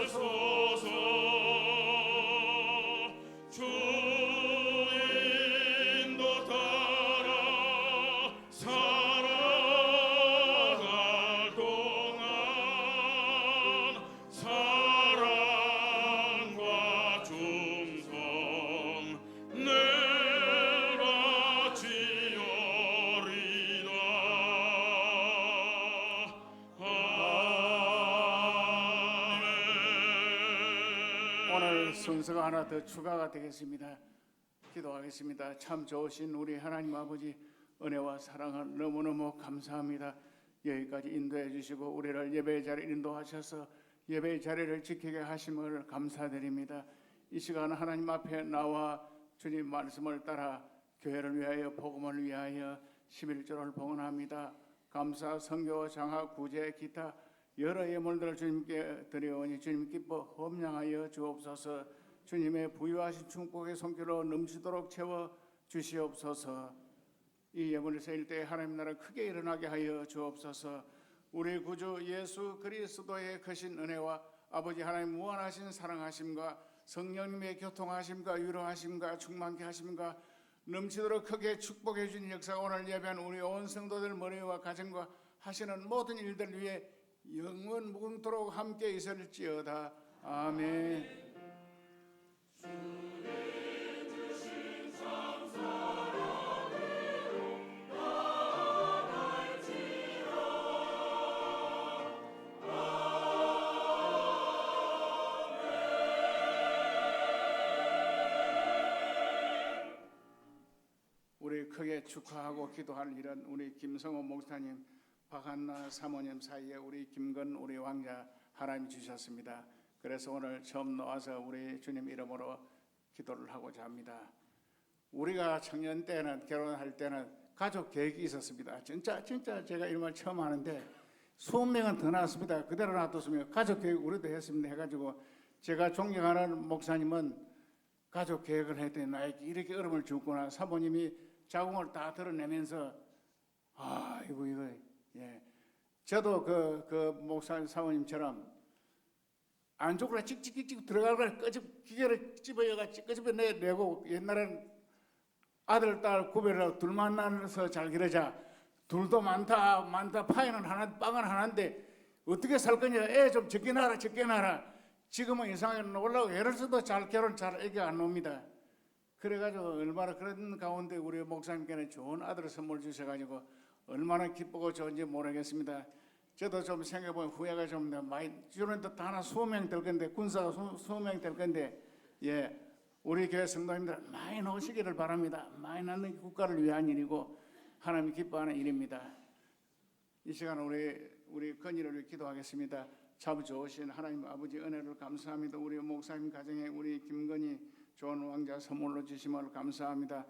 만드소서. 주 인도 따라 살아갈 동안 사랑과 충성 늘 바치오리다. 아멘. 오늘 순서가 하나 더 추가가 되겠습니다. 기도하겠습니다. 참 좋으신 우리 하나님 아버지, 은혜와 사랑을 너무너무 감사합니다. 여기까지 인도해 주시고 우리를 예배의 자리에 인도하셔서 예배의 자리를 지키게 하심을 감사드립니다. 이 시간 하나님 앞에 나와 주님 말씀을 따라 교회를 위하여 복음을 위하여 11조를 봉헌합니다. 감사, 선교, 장학, 구제, 기타 여러 예물들을 주님께 드려오니 주님 기뻐 험량하여 주옵소서. 주님의 부유하신 축복의 손길로 넘치도록 채워 주시옵소서. 이 예물을 세일 때 하나님 나라 크게 일어나게 하여 주옵소서. 우리 구주 예수 그리스도의 크신 은혜와 아버지 하나님 무한하신 사랑하심과 성령님의 교통하심과 위로하심과 충만케 하심과 넘치도록 크게 축복해 주신 역사가 오늘 예배한 우리 온 성도들 머리와 가정과 하시는 모든 일들 위해 영원 무궁토록 함께 있을지어다. 아멘. 우리 크게 축하하고 기도할 일은 우리 김성호 목사님, 박한나 사모님 사이에 우리 김건 우리 왕자 하나님이 주셨습니다. 그래서 오늘 처음 나와서 우리 주님 이름으로 기도를 하고자 합니다. 우리가 청년 때는 결혼할 때는 가족 계획이 있었습니다. 진짜 제가 이 말 처음 하는데 20명은 더 나왔습니다. 그대로 놔뒀으면 가족 계획 우리도 했습니다. 해가지고 제가 존경하는 목사님은 가족 계획을 했더니 나에게 이렇게 어려움을 줬구나. 사모님이 자궁을 다 드러내면서 이거 예. 저도 그 목사 사모님처럼 안쪽으로 찍찍찍찍 들어가고 기계를 집어여가 끄집어내고 옛날에는 아들 딸 구별하고 둘만 나눠서 잘 기르자. 둘도 많다 파이는 하나 빵은 하나인데 어떻게 살 거냐. 애 좀 적게 낳아라. 지금은 이상하게 놀라고 애를 써도 잘 결혼 잘 애가 안 놉니다. 그래가지고 얼마나 그런 가운데 우리 목사님께는 좋은 아들을 선물 주셔가지고 얼마나 기쁘고 좋은지 모르겠습니다. 저도 좀 생각해보면 후회가 좀 많이 주는데 다 하나 20명 될 건데 군사가 20명 될 건데 예 우리 교회 성도님들 많이 나오시기를 바랍니다. 많이 낳는 게 국가를 위한 일이고 하나님이 기뻐하는 일입니다. 이 시간 우리 건의를 위해 기도하겠습니다. 참 좋으신 하나님 아버지 은혜를 감사합니다. 우리 목사님 가정에 우리 김건희 좋은 왕자 선물로 주심을 감사합니다.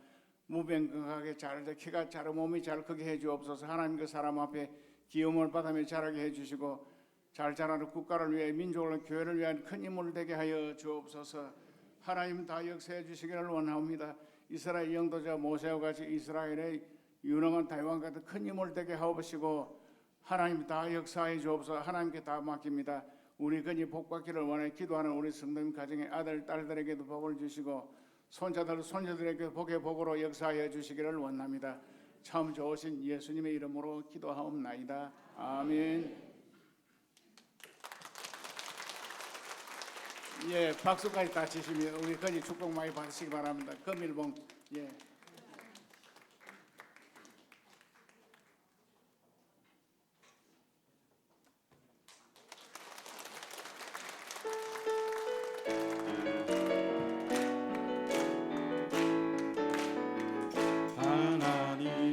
무병건강하게 잘 키가 잘 몸이 잘 크게 해주옵소서. 하나님 그 사람 앞에 기움을 받으며 자라게 해주시고 잘 자라는 국가를 위해 민족을 교회를 위한 큰 힘을 되게 하여 주옵소서. 하나님 다 역사해 주시기를 원합니다. 이스라엘 영도자 모세와 같이 이스라엘의 유능한 다윗과 같은 큰 힘을 되게 하옵시고 하나님 다 역사해 주옵소서. 하나님께 다 맡깁니다. 우리 건이 복받기를 원해 기도하는 우리 성도님 가정의 아들 딸들에게도 복을 주시고 손자들 손녀들에게 복의 복으로 역사해 주시기를 원합니다. 참 좋으신 예수님의 이름으로 기도하옵나이다. 아멘. 예, 박수까지 다 치시면 우리 건이 축복 많이 받으시기 바랍니다. 금일봉 예.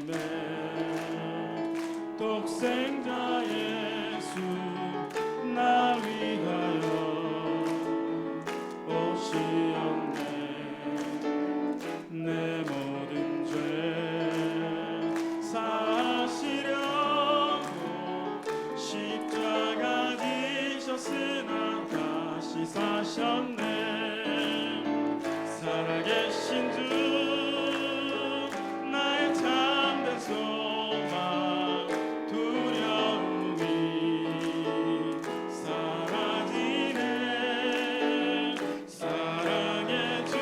하나님의 독생자의 하셨네. 살아계신 주 나의 참된 소망 두려움이 사라지네. 사랑의 주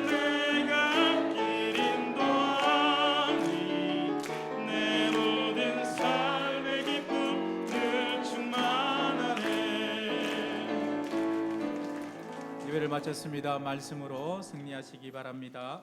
내가 길 인도하니 내 모든 삶의 기쁨 늘 충만하네. 예배를 마쳤습니다. 말씀으로 승리하시기 바랍니다.